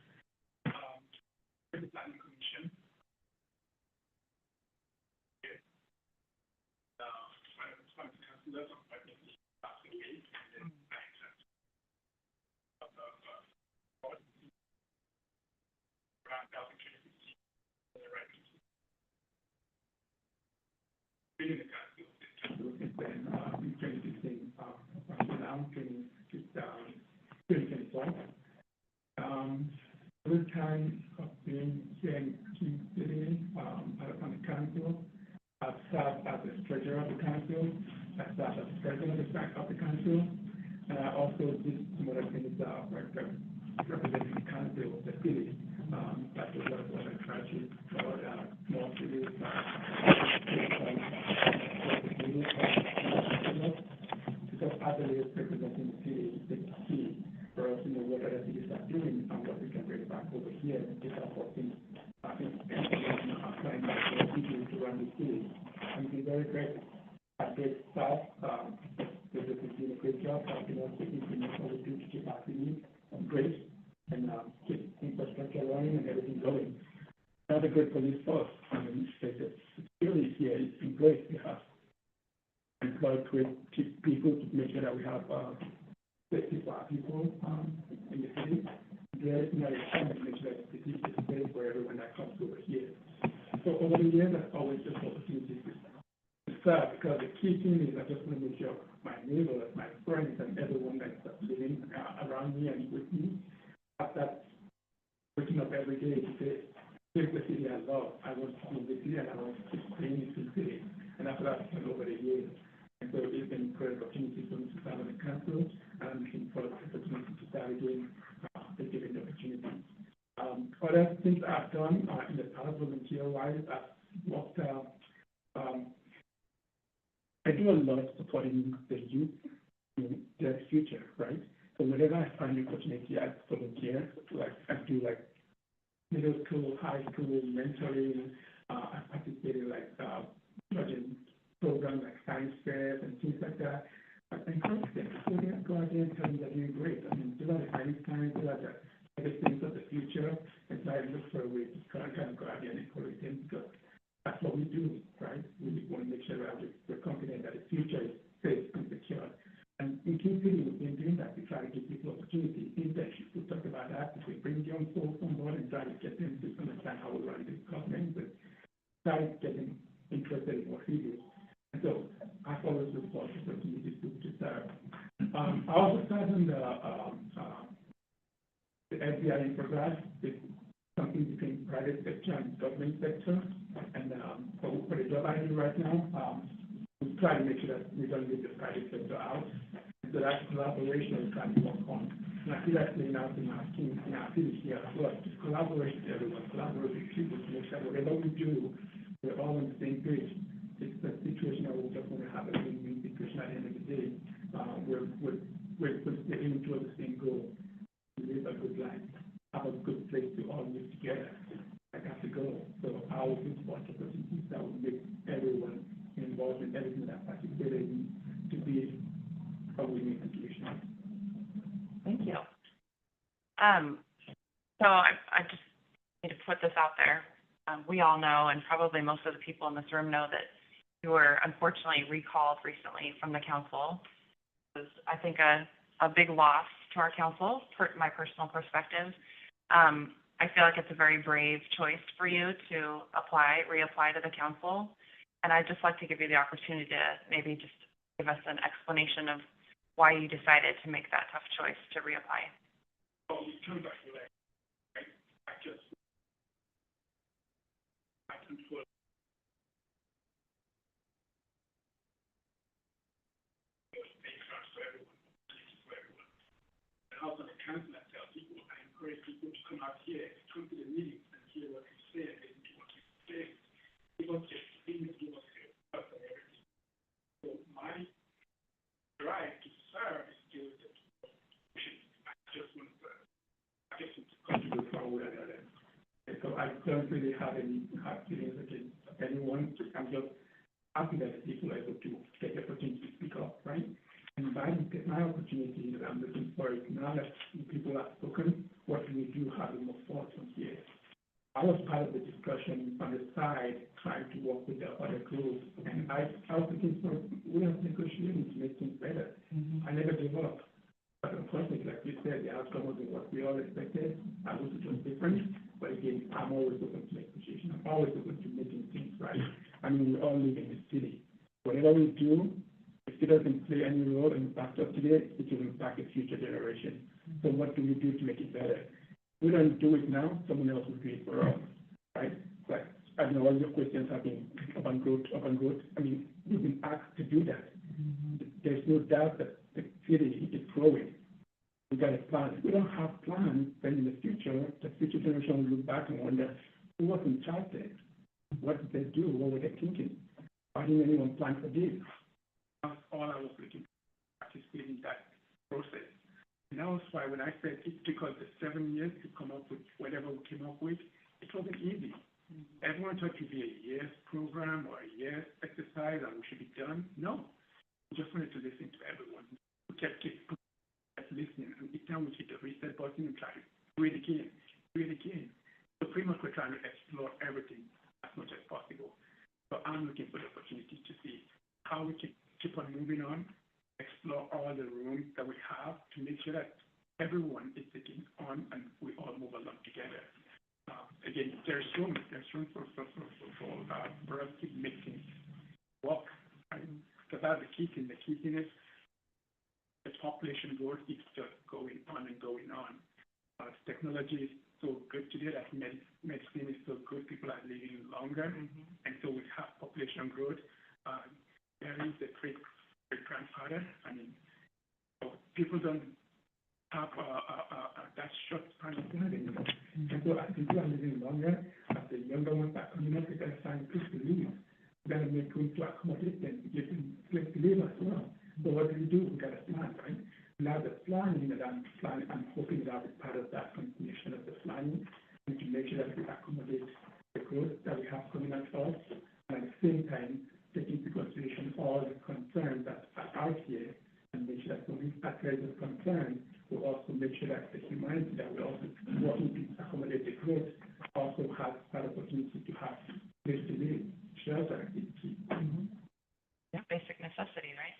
The Planning Commission. In 2016, now 2024. Good time of being here in King City, on the council. I've served as the treasurer of the council. I've served as the president of the council. And I also did some other things representing the council of the city. That's what I try to for more cities. Because I believe representing the city is the key for us to know what other cities are doing and what we can bring back over here and get our things. I think applying that to people to run the city. I'm very grateful. A great staff. They're doing a great job. I can also implement what we do to keep our city great and keep infrastructure running and everything going. Another great police force. The security here is great. We have employed great people to make sure that we have safety for our people in the city. There is not a time to make sure that the city is safe for everyone that comes over here. So over the years, there's always just opportunities to serve because the key thing is I just want to make sure my neighbors, my friends, and everyone that's living around me and with me have that waking up every day to say, here's the city I love. I want to live in the city and I want to keep staying in the city. And that's what I've done over the years. And so it's been a great opportunity for me to serve on the council, and I'm looking forward to the opportunity to serve again, given the opportunity. Other things I've done in the past, volunteer-wise, I've worked, I do a lot of supporting the youth in their future, right? So whenever I find the opportunity, I volunteer, I do middle school, high school, mentoring, I participate in judging programs like science fairs and things like that. I encourage them to go out there and tell them they're doing great. I mean, these are the Einsteins, these are the things of the future, and so I look for a way to kind of go out there and encourage them because that's what we do, right? We want to make sure that we're confident that the future is safe and secure. And in King City, we've been doing that to try to give people opportunity. Internship, we talked about that. We bring young folks on board and try to get them to understand how we run this government, but try to get them interested in what we do. And so I've always looked for opportunities to serve. I also serve regarding the FBI program, it's something between private sector and government sector. And, for the job I do right now, we try to make sure that we don't leave the private sector out. So that collaboration is trying to work on. And I feel like playing out in our team, in our team here as well, to collaborate with everyone, collaborate with people to make sure whatever we do, we're all on the same page. It's a situation that we just want to have a win-win situation at the end of the day. We're aiming towards the same goal, to live a good life, have a good place to all live together. Like that's the goal. So I will look for opportunities that will make everyone involved in everything that participated in to be a winning situation. Thank you. So I just need to put this out there. We all know, and probably most of the people in this room know, that you were unfortunately recalled recently from the council. It was, I think, a big loss to our council, my personal perspective. I feel like it's a very brave choice for you to reapply to the council. And I'd just like to give you the opportunity to maybe just give us an explanation of why you decided to make that tough choice to reapply. Also the council, I tell people, I encourage people to come out here, come to the meetings and hear what you say and listen to what you say. People just think you want to help and everything. So my drive to serve is still the I just want to contribute forward and other. And so I don't really have any hard feelings against anyone. I'm just happy that people are able to get the opportunity to speak up, right? And my opportunity that I'm looking for is now that people have spoken, what do we do? How do we move forward from here? I was part of the discussion on the side, trying to work with the other groups, and I was looking for we have negotiating to make things better. I never gave up. But unfortunately, like you said, the outcome wasn't what we all expected. I was just different. But again, I'm always open to negotiation. I'm always open to making things right. I mean, we all live in the city. Whatever we do, if it doesn't play any role in impact of today, it will impact the future generation. So what do we do to make it better? We don't do it now, someone else will do it for us, right? Like, I know all your questions have been urban growth. I mean, we've been asked to do that. There's no doubt that the city is growing. We got a plan. If we don't have plans, then in the future generation will look back and wonder, who was in charge then? What did they do? What were they thinking? Why didn't anyone plan for this? That's all I was looking for, participating in that process. And that was why when I said it took us 7 years to come up with whatever we came up with, it wasn't easy. Everyone thought it would be a year's program or a year's exercise and we should be done. No. We just wanted to listen to everyone. We kept listening, and each time we hit the reset button and try to do it again. So pretty much we're trying to explore everything as much as possible. So I'm looking for the opportunity to see how we can keep on moving on, explore all the rooms that we have to make sure that everyone is taking on and we all move along together. Again, there's room for us to make things work. Right? Because that's the key thing. The key thing is the population growth is just going on and going on. Technology is so good today that medicine is so good. People are living longer, and so we have population growth. There is a great-grandfather. I mean, so people don't have that short span of time anymore. And so as people are living longer, as the younger ones are coming up, they got to find place to live. We got to make room to accommodate them, give them place to live as well. So what do? We got a plan, right? Now the planning that I'm hoping that I'll be part of that continuation of the planning and to make sure that we accommodate the growth that we have coming at us, and at the same time taking into consideration all the concerns that are out here and make sure that when we address the concerns, we'll also make sure that the humanity that we're also working to accommodate the growth also has that opportunity to have place to live, shelter, is key. Yeah, basic necessity, right?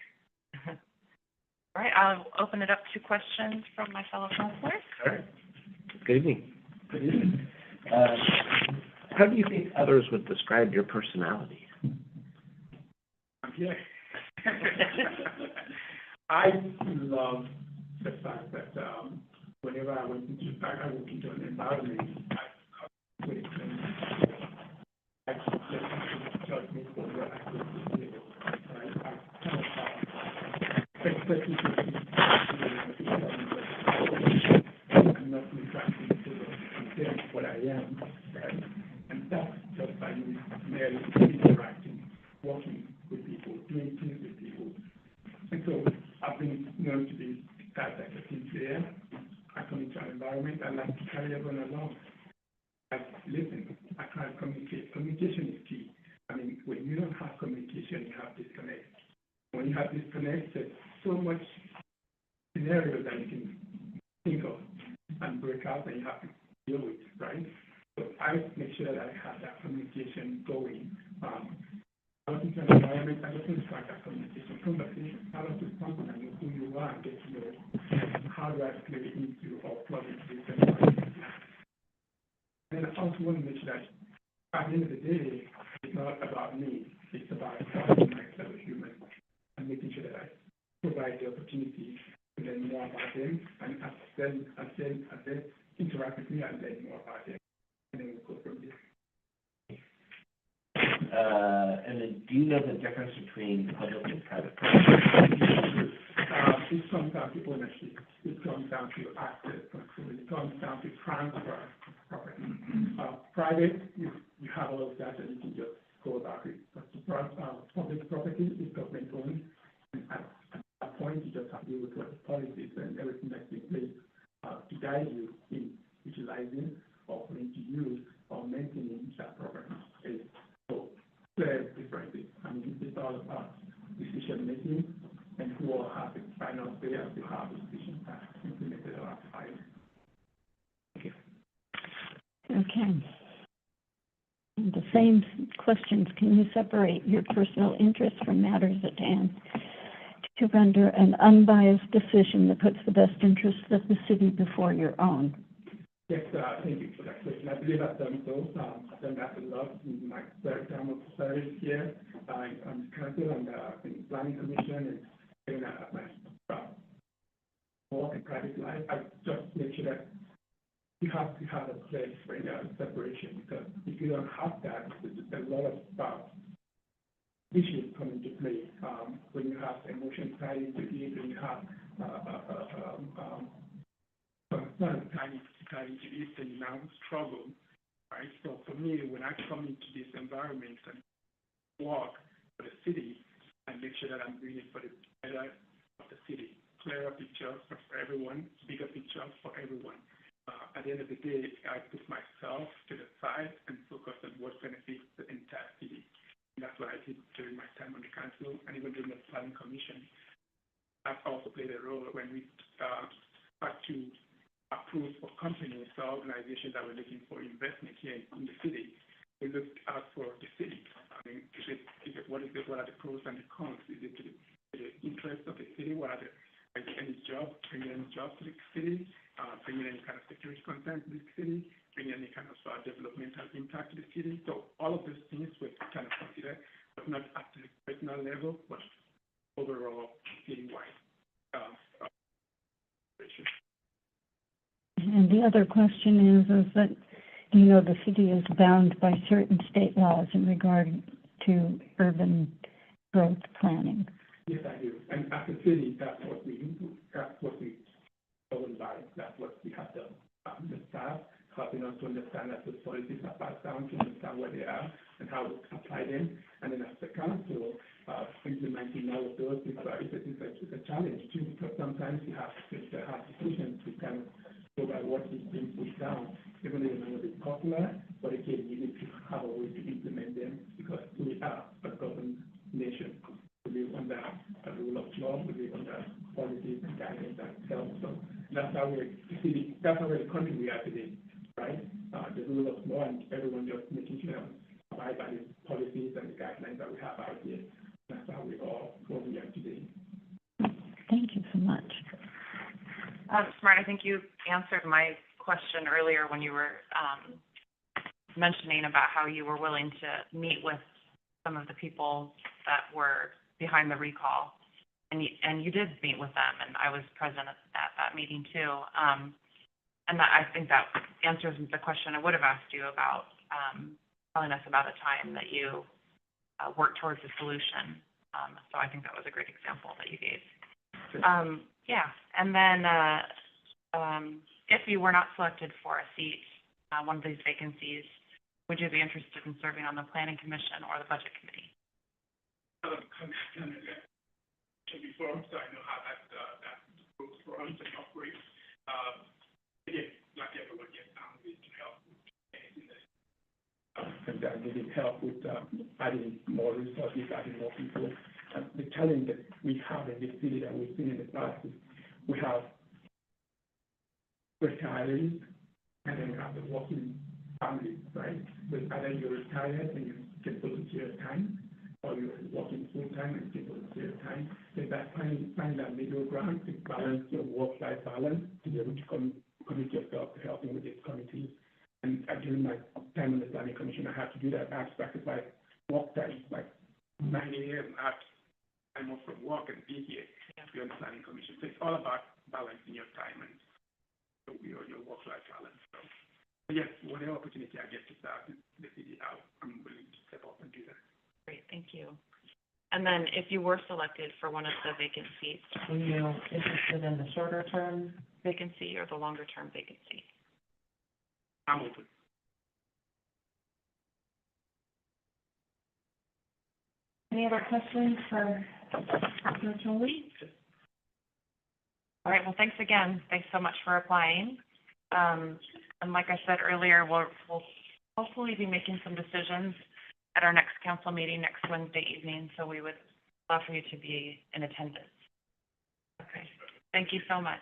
All right, I'll open it up to questions from my fellow counselors. All right. Good evening. Good evening. How do you think others would describe your personality? Yeah. I love the fact that, whenever I went into, I went into an environment, I put it in, I just judge me for what I could do. Right? I kind of, expecting to see, I'm not trying to do what I am, right? And that's just by me merely interacting, working with people, doing things with people. And so I've been known to be that type of team player. I come into an environment, I like to carry everyone along. I listen, I try to communicate. Communication is key. I mean, when you don't have communication, you have disconnect. When you have disconnect, there's so much scenarios that you can think of and break out and you have to deal with, right? So I make sure that I have that communication going. I was into an environment, I just want to start that communication conversation. I want to something I know who you are and get to know how do I play into or plug into this environment. And I also want to make sure that at the end of the day, it's not about me. It's about helping my fellow humans and making sure that I provide the opportunity to learn more about them and then interact with me and learn more about them. And then we'll go from there. And then do you know the difference between public and private? It comes down to ownership. It comes down to access control. It comes down to transfer of property. Private, you have all of that and you can just go about it. But public property is government owned. And at that point, you just have to deal with what the policies and everything that's in place to guide you in utilizing or putting to use or maintaining that property. So clear differences. I mean, it's all about decision making and who will have the final say as to how the decision are implemented or applied. Okay. And the same questions, can you separate your personal interests from matters at hand to render an unbiased decision that puts the best interests of the city before your own? Yes, thank you for that question. I believe I've done so. I've done that a lot in my third term of service here. I'm council and in planning commission and my work and private life. I just make sure that you have to have a place for separation, because if you don't have that, there's a lot of issues come into play. When you have emotions tied into it, when you have concern tied into it, then you now struggle, right? So for me, when I come into this environment and work for the city, I make sure that I'm doing it for the better of the city. Clearer picture for everyone, bigger picture for everyone. At the end of the day, I put myself to the side and focus on what benefits the entire city. And that's what I did during my time on the council and even during the planning commission. I've also played a role when we had to approve for companies or organizations that were looking for investment here in the city. We looked out for the city. I mean, what are the pros and the cons? Is it to the interest of the city? Is any job, bringing any jobs to the city, bringing any kind of security concern to the city, bringing any kind of developmental impact to the city? So all of those things were kind of considered, but not at the personal level, but overall citywide. And the other question is that, you know, the city is bound by certain state laws in regard to urban growth planning. Yes, I do. And as a city, that's what we govern by. That's what we have done. The staff helping us to understand that the policies are passed down, to understand what they are and how to apply them. And then as the council, implementing all of those, it's a challenge too, because sometimes you have to have decisions to kind of go by what is being pushed down, even though they may not be popular, but again, you need to have a way to implement them, because we are a governed nation. We live under a rule of law, we live under policies and guidance that help. So that's how the country we are today, right? The rule of law and everyone just making sure abide by the policies and the guidelines that we have out here. That's how we are today. Thank you so much. Smart, I think you answered my question earlier when you were mentioning about how you were willing to meet with some of the people that were behind the recall. And you did meet with them, and I was present at that meeting too. And that, I think that answers the question I would have asked you about, telling us about a time that you worked towards a solution. So I think that was a great example that you gave. Yeah, and then, if you were not selected for a seat, one of these vacancies, would you be interested in serving on the planning commission or the budget committee? Before, so I know how that goes for us and operates. Again, not everyone gets down with help with anything that. And that needed help with adding more resources, adding more people. The challenge that we have in this city that we've seen in the past is we have retirees and then we have the working families, right? But either you're retired and you can volunteer time, or you're working full-time and you can volunteer time. So that find that middle ground to balance your work-life balance, to be able to commit yourself to helping with these committees. And during my time on the planning commission, I had to do that. I had to sacrifice work time, like 9 a.m. I had time off from work and be here to be on the planning commission. So it's all about balancing your time and your work-life balance. So yes, whatever opportunity I get to start the city out, I'm willing to step up and do that. Great, thank you. And then if you were selected for one of the vacant seats, Were you interested in the shorter term? vacancy or the longer term vacancy? I'm open. Any other questions for Councilor Jolie? All right, well, thanks again. Thanks so much for applying. And like I said earlier, we'll hopefully be making some decisions at our next council meeting next Wednesday evening, so we would love for you to be in attendance. Okay, thank you so much.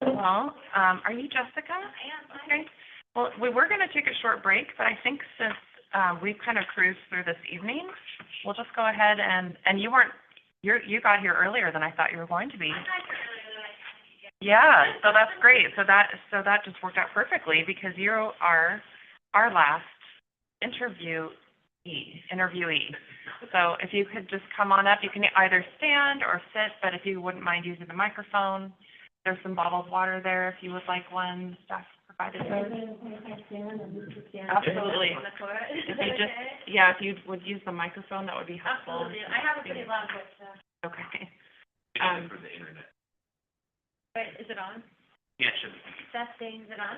Well, are you Jessica? I am. Okay. Well, we were going to take a short break, but I think since we've kind of cruised through this evening, we'll just go ahead and you got here earlier than I thought you were going to be. Yeah, so that's great. So that just worked out perfectly because you are our last interviewee. So if you could just come on up, you can either stand or sit, but if you wouldn't mind using the microphone, there's some bottled water there if you would like one. Staff provided those. Absolutely. If you just, if you would use the microphone, that would be helpful. Absolutely. I have a pretty loud voice, so. Okay. For the internet. Wait, is it on? Yeah, it should be. Testing, is it on?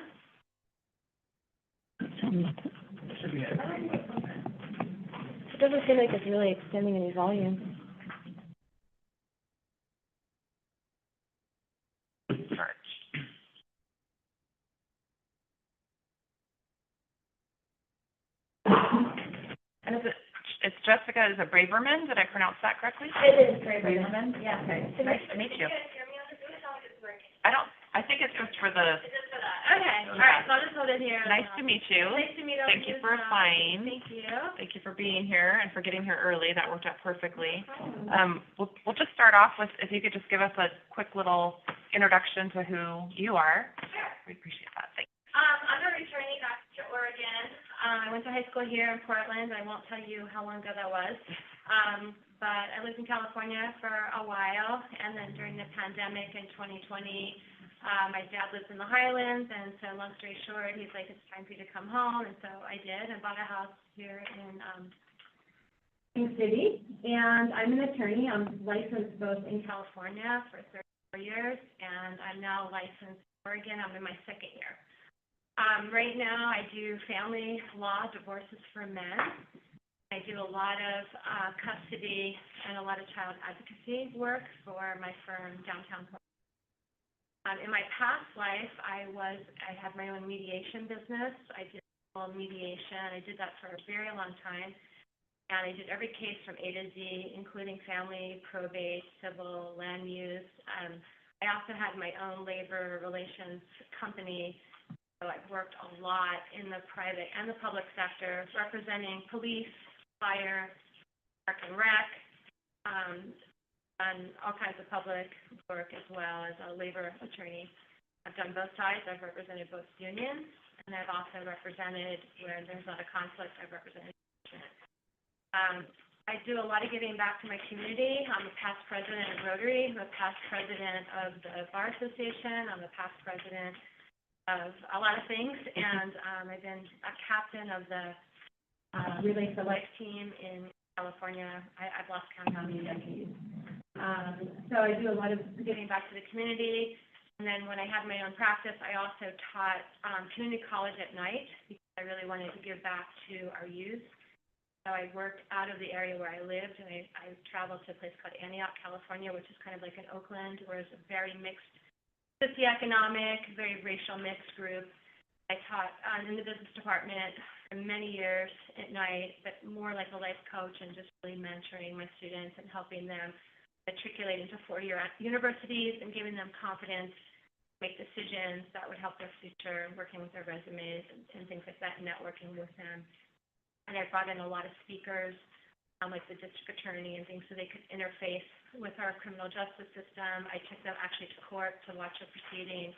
It doesn't seem like it's really extending any volume. And it's Jessica, is it Braverman? Did I pronounce that correctly? It is very good. Yeah. Okay, nice to meet you. Can you guys hear me on the Zoom? It's not like it's working. I think it's just for the, Is it for that? Okay, all right, so I'll just hold it here. nice to meet you. Nice to meet all of Thank you you for as well. applying. Thank you. Thank you for being here and for getting here early. That worked out perfectly. We'll just start off with, if you could just give us a quick little introduction to who you are. Sure. We appreciate that. Thank you. I'm a returning back to Oregon. I went to high school here in Portland. I won't tell you how long ago that was. But I lived in California for a while, and then during the pandemic in 2020, my dad lives in the Highlands, and so long story short, he's like, it's time for you to come home, and so I did, and bought a house here in King City, and I'm an attorney. I'm licensed both in California for 34 years, and I'm now licensed in Oregon. I'm in my second year. Right now, I do family law, divorces for men. I do a lot of custody and a lot of child advocacy work for my firm downtown Portland. In my past life, I had my own mediation business. I did mediation. I did that for a very long time. And I did every case from A to Z, including family, probate, civil, land use. I also had my own labor relations company. So I've worked a lot in the private and the public sector, representing police, fire, park and rec, done all kinds of public work as well as a labor attorney. I've done both sides. I've represented both unions, and I've also represented where there's not a conflict. I've represented. I do a lot of giving back to my community. I'm a past president of Rotary. I'm a past president of the Bar Association. I'm a past president of a lot of things. And I've been a captain of the Relay for Life team in California. I've lost count how many decades. So I do a lot of giving back to the community. And then when I had my own practice, I also taught community college at night because I really wanted to give back to our youth. So I worked out of the area where I lived, and I traveled to a place called Antioch, California, which is kind of like in Oakland, where it's a very mixed socioeconomic, very racial mixed group. I taught in the business department for many years at night, but more like a life coach and just really mentoring my students and helping them matriculate into four-year universities and giving them confidence, make decisions that would help their future, working with their resumes and things like that, networking with them. And I brought in a lot of speakers, like the district attorney and things, so they could interface with our criminal justice system. I took them actually to court to watch a proceeding.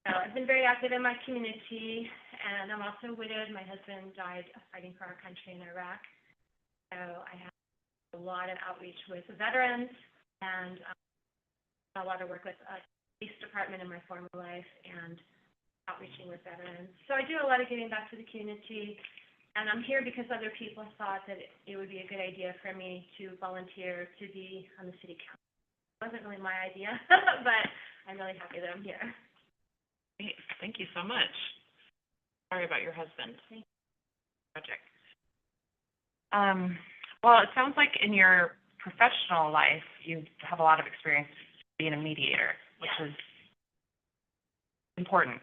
So I've been very active in my community, and I'm also widowed. My husband died fighting for our country in Iraq. So I have a lot of outreach with veterans and a lot of work with the police department in my former life and outreaching with veterans. So I do a lot of giving back to the community. And I'm here because other people thought that it would be a good idea for me to volunteer to be on the city council. It wasn't really my idea, but I'm really happy that I'm here. Great. Thank you so much. Sorry about your husband. Project. Well, it sounds like in your professional life, you have a lot of experience being a mediator, which is important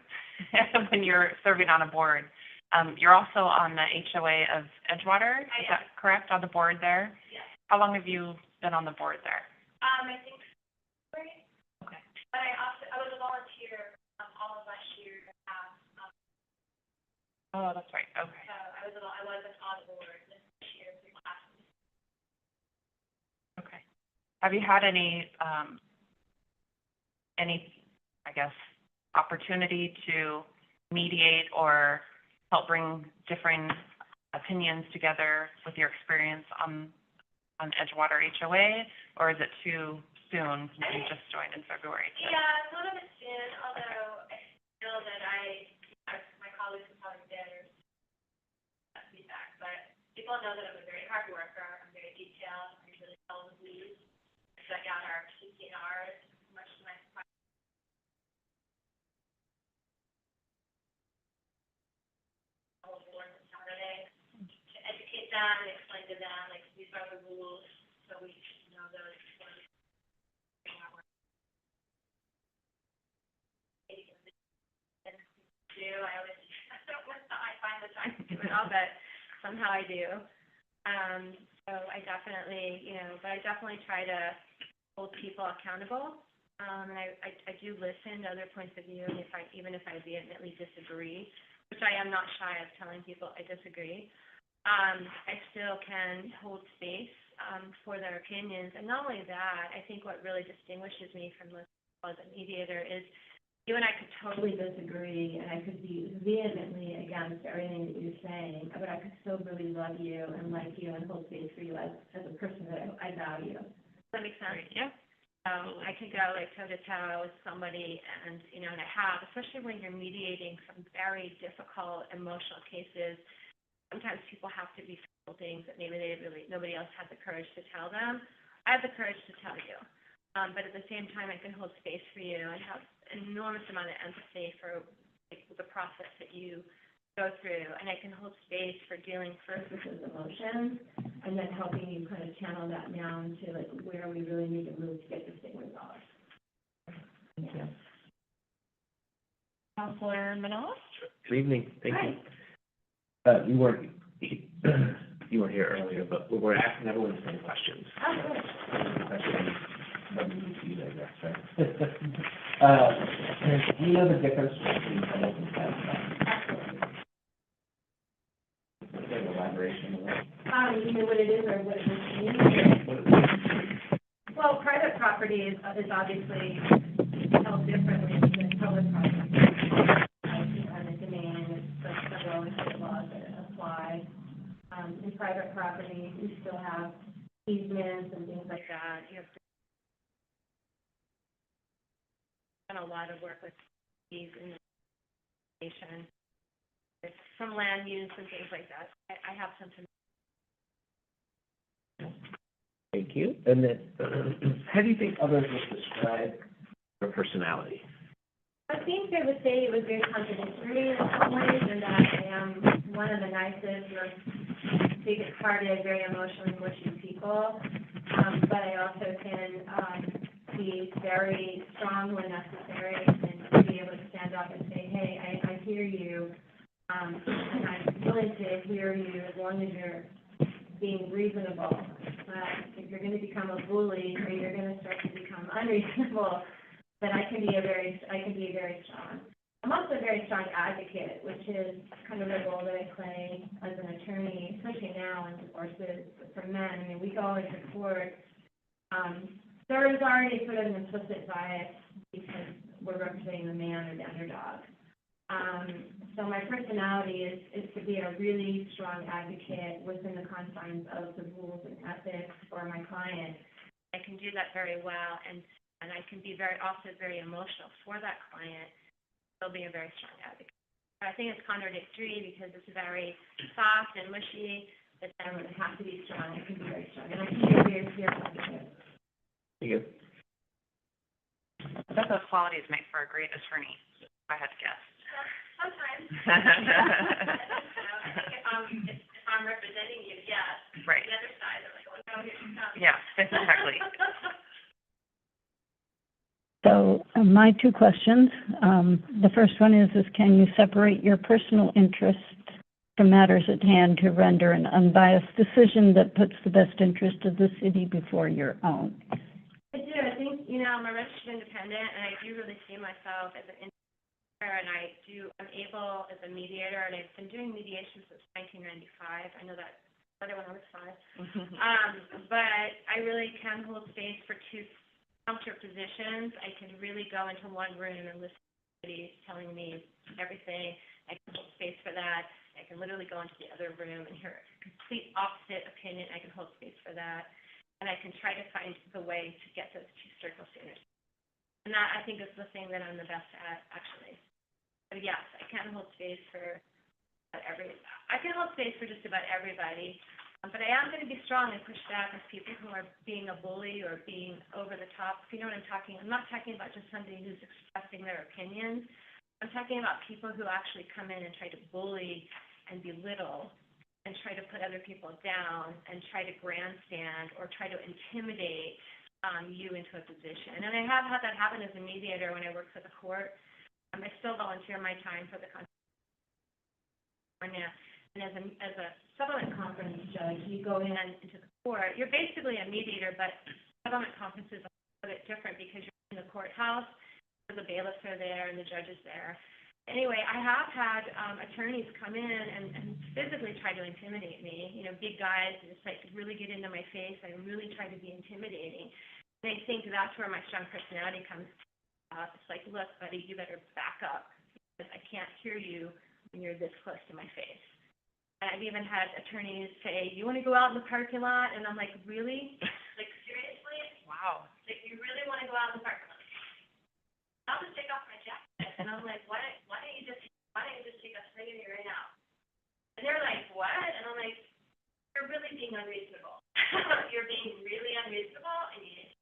when you're serving on a board. You're also on the HOA of Edgewater, is that correct, on the board there? Yes. How long have you been on the board there? I think spring. Okay. But I was a volunteer all of last year and a half. Oh, that's right, okay. So I wasn't on the board this year through last year. Okay. Have you had any, I guess, opportunity to mediate or help bring differing opinions together with your experience on Edgewater HOA, or is it too soon since you just joined in February? Yeah, it's a little bit soon, although I feel that my colleagues are probably better feedback, but people know that I'm a very hard worker, I'm very detailed, I really follow the leads. I check out our CCNRs, much to my board on Saturday, to educate them and explain to them, like, these are the rules, so we should know those. I find the time to do it all, but somehow I do. So I definitely, but I definitely try to hold people accountable. And I do listen to other points of view, and even if I vehemently disagree, which I am not shy of telling people I disagree, I still can hold space for their opinions. And not only that, I think what really distinguishes me from most people as a mediator is you and I could totally disagree, and I could be vehemently against everything that you're saying, but I could still really love you and like you and hold space for you as a person that I value. Does that make sense? Yeah. I could go like toe to toe with somebody, and and I have, especially when you're mediating some very difficult emotional cases. Sometimes people have to be told things that maybe nobody else had the courage to tell them. I have the courage to tell you, but at the same time, I can hold space for you and have an enormous amount of empathy for the process that you go through, and I can hold space for dealing first with those emotions, and then helping you kind of channel that down to where we really need to move to get this thing resolved. Thank you. Counselor Manoa? Good evening, thank you. You weren't here earlier, but we're asking everyone the same questions. I guess, right? Do you know the difference between tenant and satisfaction? Is there an elaboration on that? You know what it is or what it means? What is it? Well, private property is obviously held differently than public property. On the domain, it's the federal and state laws that apply. In private private property, you still have easements and things like that. You have to done a lot of work with these in the nation, from land use and things like that. I have some. Thank you. And then, how do you think others would describe your personality? I think they would say it was very contradictory in some ways, and that I am one of the nicest, most biggest-hearted, very emotionally mushy people. But I also can be very strong when necessary, and be able to stand up and say, hey, I hear you, and I'm willing to hear you as long as you're being reasonable. But if you're going to become a bully, or you're going to start to become unreasonable, then I can be very strong. I'm also a very strong advocate, which is kind of the role that I play as an attorney, especially now in divorces for men. I mean, we go into court. There is already sort of an implicit bias because we're representing the man or the underdog. So my personality is to be a really strong advocate within the confines of the rules and ethics for my client. I can do that very well, and I can be also very emotional for that client. Still be a very strong advocate. I think it's contradictory because it's very soft and mushy, but then when I have to be strong, I can be very strong. And I can be very advocate. Thank you. I bet those qualities make for a great attorney, if I had to guess. Sometimes. If I'm representing you, yes. Right. The other side, they're like, oh no, here she comes. Yeah, exactly. So my two questions, the first one is can you separate your personal interests from matters at hand to render an unbiased decision that puts the best interest of the city before your own? I do. I think, I'm a registered independent, and I do really see myself as an independent, and I'm able as a mediator, and I've been doing mediation since 1995. I know that started when I was 5. But I really can hold space for two counter positions. I can really go into one room and listen to somebody telling me everything. I can hold space for that. I can literally go into the other room and hear a complete opposite opinion. I can hold space for that. And I can try to find the way to get those two circles to intersect. And that, I think, is the thing that I'm the best at, actually. So yes, I can hold space for I can hold space for just about everybody. But I am going to be strong and push back with people who are being a bully or being over the top. If you know what I'm talking, I'm not talking about just somebody who's expressing their opinions. I'm talking about people who actually come in and try to bully and belittle and try to put other people down and try to grandstand or try to intimidate you into a position. And I have had that happen as a mediator when I worked for the court. I still volunteer my time for the California. And as a settlement conference judge, you go into the court. You're basically a mediator, but settlement conference is a little bit different because you're in the courthouse, the bailiffs are there, and the judge is there. Anyway, I have had attorneys come in and physically try to intimidate me. Big guys, and just like really get into my face. I really try to be intimidating. And I think that's where my strong personality comes up. It's like, look, buddy, you better back up because I can't hear you when you're this close to my face. I've even had attorneys say, you want to go out in the parking lot? And I'm like, really? Like, seriously? Wow. Like, you really want to go out in the parking lot? I'll just take off my jacket. And I'm like, why don't you just take a swing of your right now? And they're like, what? And I'm like, you're really being unreasonable. You're being really unreasonable, and you need to.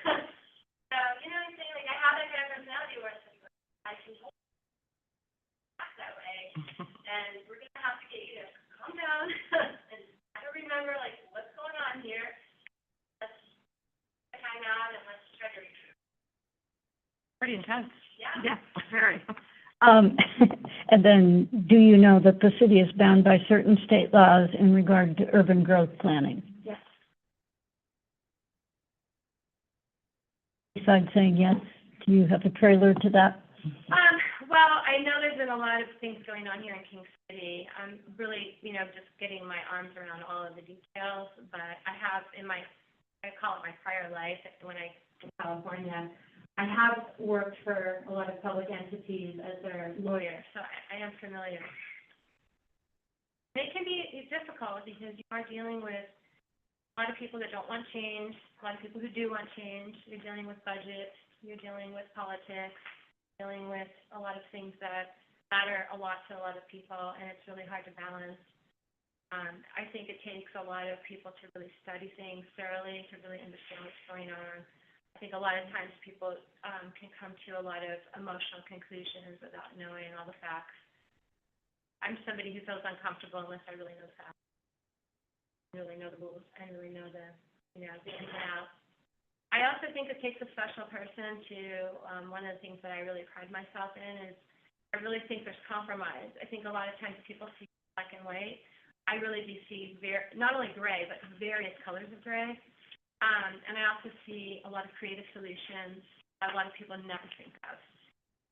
So, you know what I'm saying? Like, I have that kind of personality where it's like, I can hold back that way. And we're going to have to get you to calm down and try to remember, like, what's going on here. Let's hang out and let's try to retreat. Pretty intense. Yeah. Yeah, very. And then, do you know that the city is bound by certain state laws in regard to urban growth planning? Yes. Besides saying yes, do you have a trailer to that? Well, I know there's been a lot of things going on here in King City. I'm really, just getting my arms around all of the details, but I have I call it my prior life when I was in California. I have worked for a lot of public entities as their lawyer, so I am familiar. It can be difficult because you are dealing with a lot of people that don't want change, a lot of people who do want change. You're dealing with budget, you're dealing with politics, dealing with a lot of things that matter a lot to a lot of people, and it's really hard to balance. I think it takes a lot of people to really study things thoroughly, to really understand what's going on. I think a lot of times people can come to a lot of emotional conclusions without knowing all the facts. I'm somebody who feels uncomfortable unless I really know the facts. I really know the rules. I really know the ins and outs. I also think it takes a special person to, one of the things that I really pride myself in is I really think there's compromise. I think a lot of times people see black and white. I really do see not only gray, but various colors of gray. And I also see a lot of creative solutions that a lot of people never think of.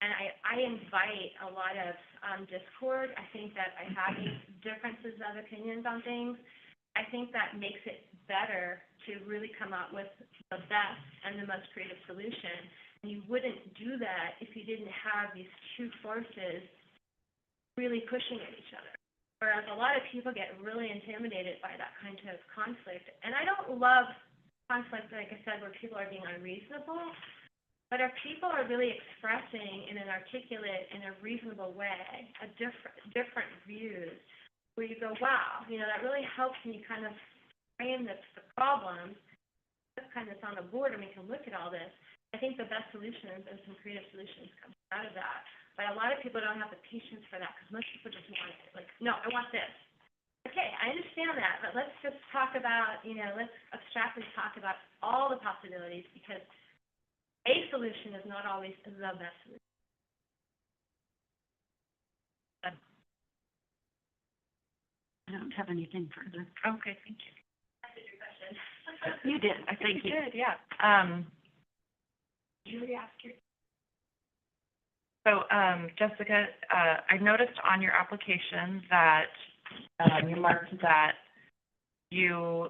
And I invite a lot of discord. I think that by having differences of opinions on things, I think that makes it better to really come up with the best and the most creative solution. And you wouldn't do that if you didn't have these two forces really pushing at each other. Whereas a lot of people get really intimidated by that kind of conflict. And I don't love conflict, like I said, where people are being unreasonable, but if people are really expressing in an articulate, in a reasonable way, a different views, where you go, wow, that really helps me kind of frame the problem, kind of on the board, and we can look at all this. I think the best solutions and some creative solutions come out of that. But a lot of people don't have the patience for that because most people just want it. Like, no, I want this. Okay, I understand that, but let's just talk about, let's abstractly talk about all the possibilities because a solution is not always the best solution. I don't have anything further. Okay, thank you. That's your question. You did, I think You did, yeah. Julie asked your. So, Jessica, I noticed on your application that you marked that you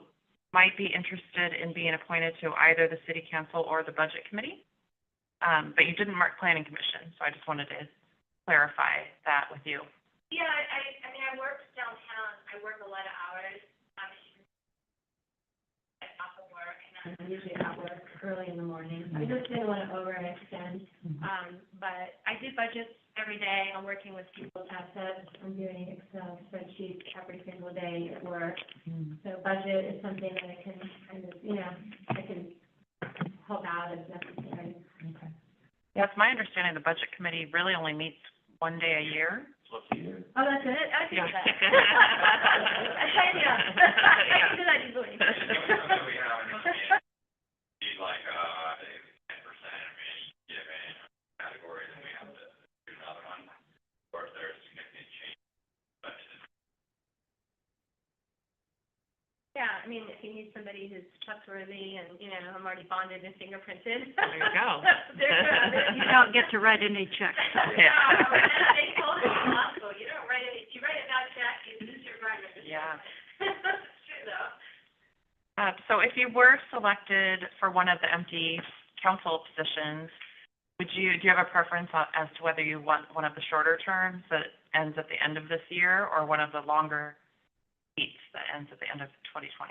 might be interested in being appointed to either the city council or the budget committee, but you didn't mark planning commission, so I just wanted to clarify that with you. Yeah, I mean, I work downtown. I work a lot of hours. Off of work, and I'm usually at work early in the morning. I just didn't want to overextend. But I do budgets every day. I'm working with people's assets. I'm doing Excel spreadsheets every single day at work. So budget is something that I can kind of, I can help out as necessary. Okay. Yeah, it's my understanding the budget committee really only meets one day a year. Oh, that's it? I see Yeah. that. Yeah. I can do that easily. Yeah, I mean, if you need somebody who's trustworthy and, I'm already bonded and fingerprinted. There you go. You don't get to write any checks. Yeah. They told me possible. You don't write any, you write a bad check, you lose your right. Yeah. It's true, though. So if you were selected for one of the empty council positions, do you have a preference as to whether you want one of the shorter terms that ends at the end of this year or one of the longer seats that ends at the end of 2026?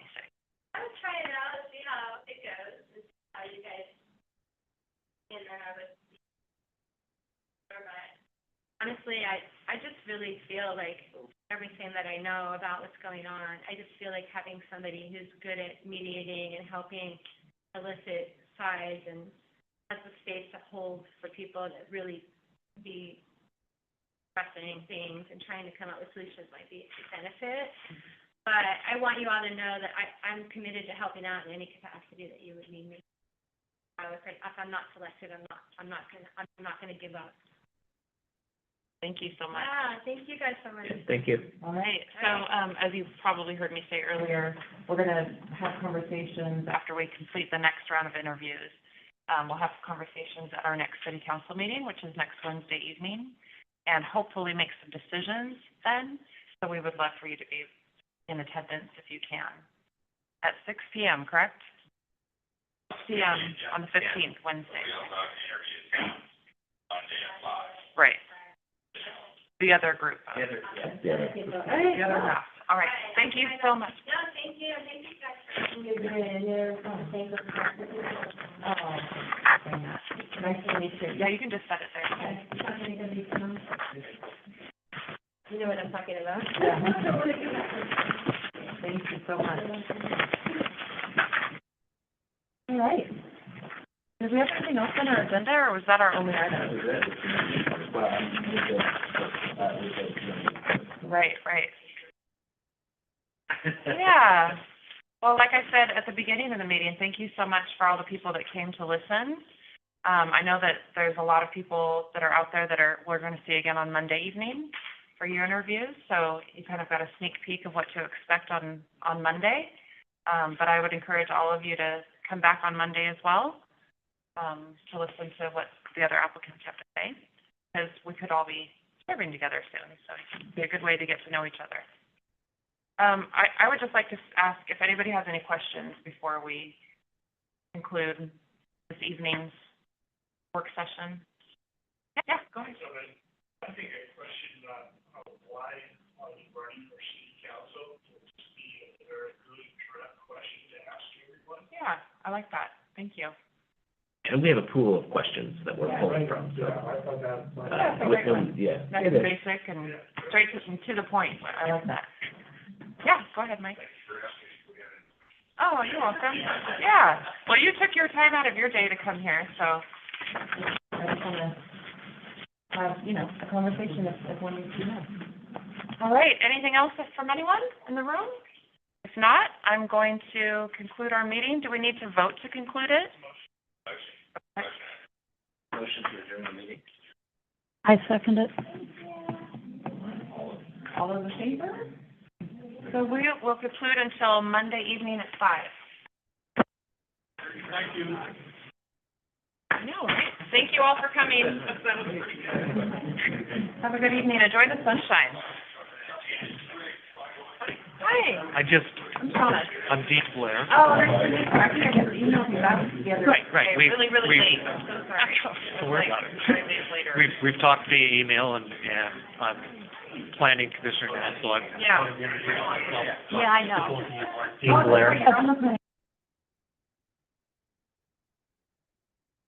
I would try it out, see how it goes, and see how you guys, and then I would, but honestly, I just really feel like everything that I know about what's going on, I just feel like having somebody who's good at mediating and helping elicit sides and has the space to hold for people to really be pressing things and trying to come up with solutions might be a benefit. But I want you all to know that I'm committed to helping out in any capacity that you would need me. If I'm not selected, I'm not gonna give up. Thank you so much. Yeah, thank you guys so much. Thank you. All right, so, as you probably heard me say earlier, we're gonna have conversations after we complete the next round of interviews. We'll have conversations at our next city council meeting, which is next Wednesday evening, and hopefully make some decisions then. So we would love for you to be in attendance if you can. At 6 p.m., correct? 6 p.m. on the 15th, Wednesday. Right. The other group. Yeah. The other half. All right, thank you so much. No, thank you, thank you guys. Nice to meet you. Yeah, you can just set it there. You know what I'm talking about? Thank you so much. All right. Did we have anything else on our agenda, or was that our only item? Right. Yeah. Well, like I said at the beginning of the meeting, thank you so much for all the people that came to listen. I know that there's a lot of people that are out there that we're going to see again on Monday evening for your interviews, so you kind of got a sneak peek of what to expect on Monday. But I would encourage all of you to come back on Monday as well, to listen to what the other applicants have to say, because we could all be serving together soon, so it'd be a good way to get to know each other. I would just like to ask if anybody has any questions before we conclude this evening's work session. Yeah, go ahead. I think a question on why I was running for city council would be a very good direct question to ask everyone. Yeah, I like that. Thank you. And we have a pool of questions that we're pulling from, so. I thought that was. That's a great one. Yeah. Nice it and is. basic and straight to the point. I like that. Yeah, go ahead, Mike. Oh, you're welcome. Yeah. Well, you took your time out of your day to come here, so I just want to have, a conversation if one needs to know. all right. Anything else from anyone in the room? If not, I'm going to conclude our meeting. Do we need to vote to conclude it? Motion to adjourn the meeting. I second it. All those in favor? So we will conclude until Monday evening at 5. Thank you. I know, right? Thank you all for coming. Have a good evening. Enjoy the sunshine. Hi, I'm Shauna. I'm Dean Blair. Oh, I think I got the email from that together. Right. Okay, We- really we- late. I'm so sorry. Don't worry about it. 5 days later. We've talked via email and I'm planning commissioner now, so I'm. Yeah. Yeah, I know. Dean Blair. I'm not gonna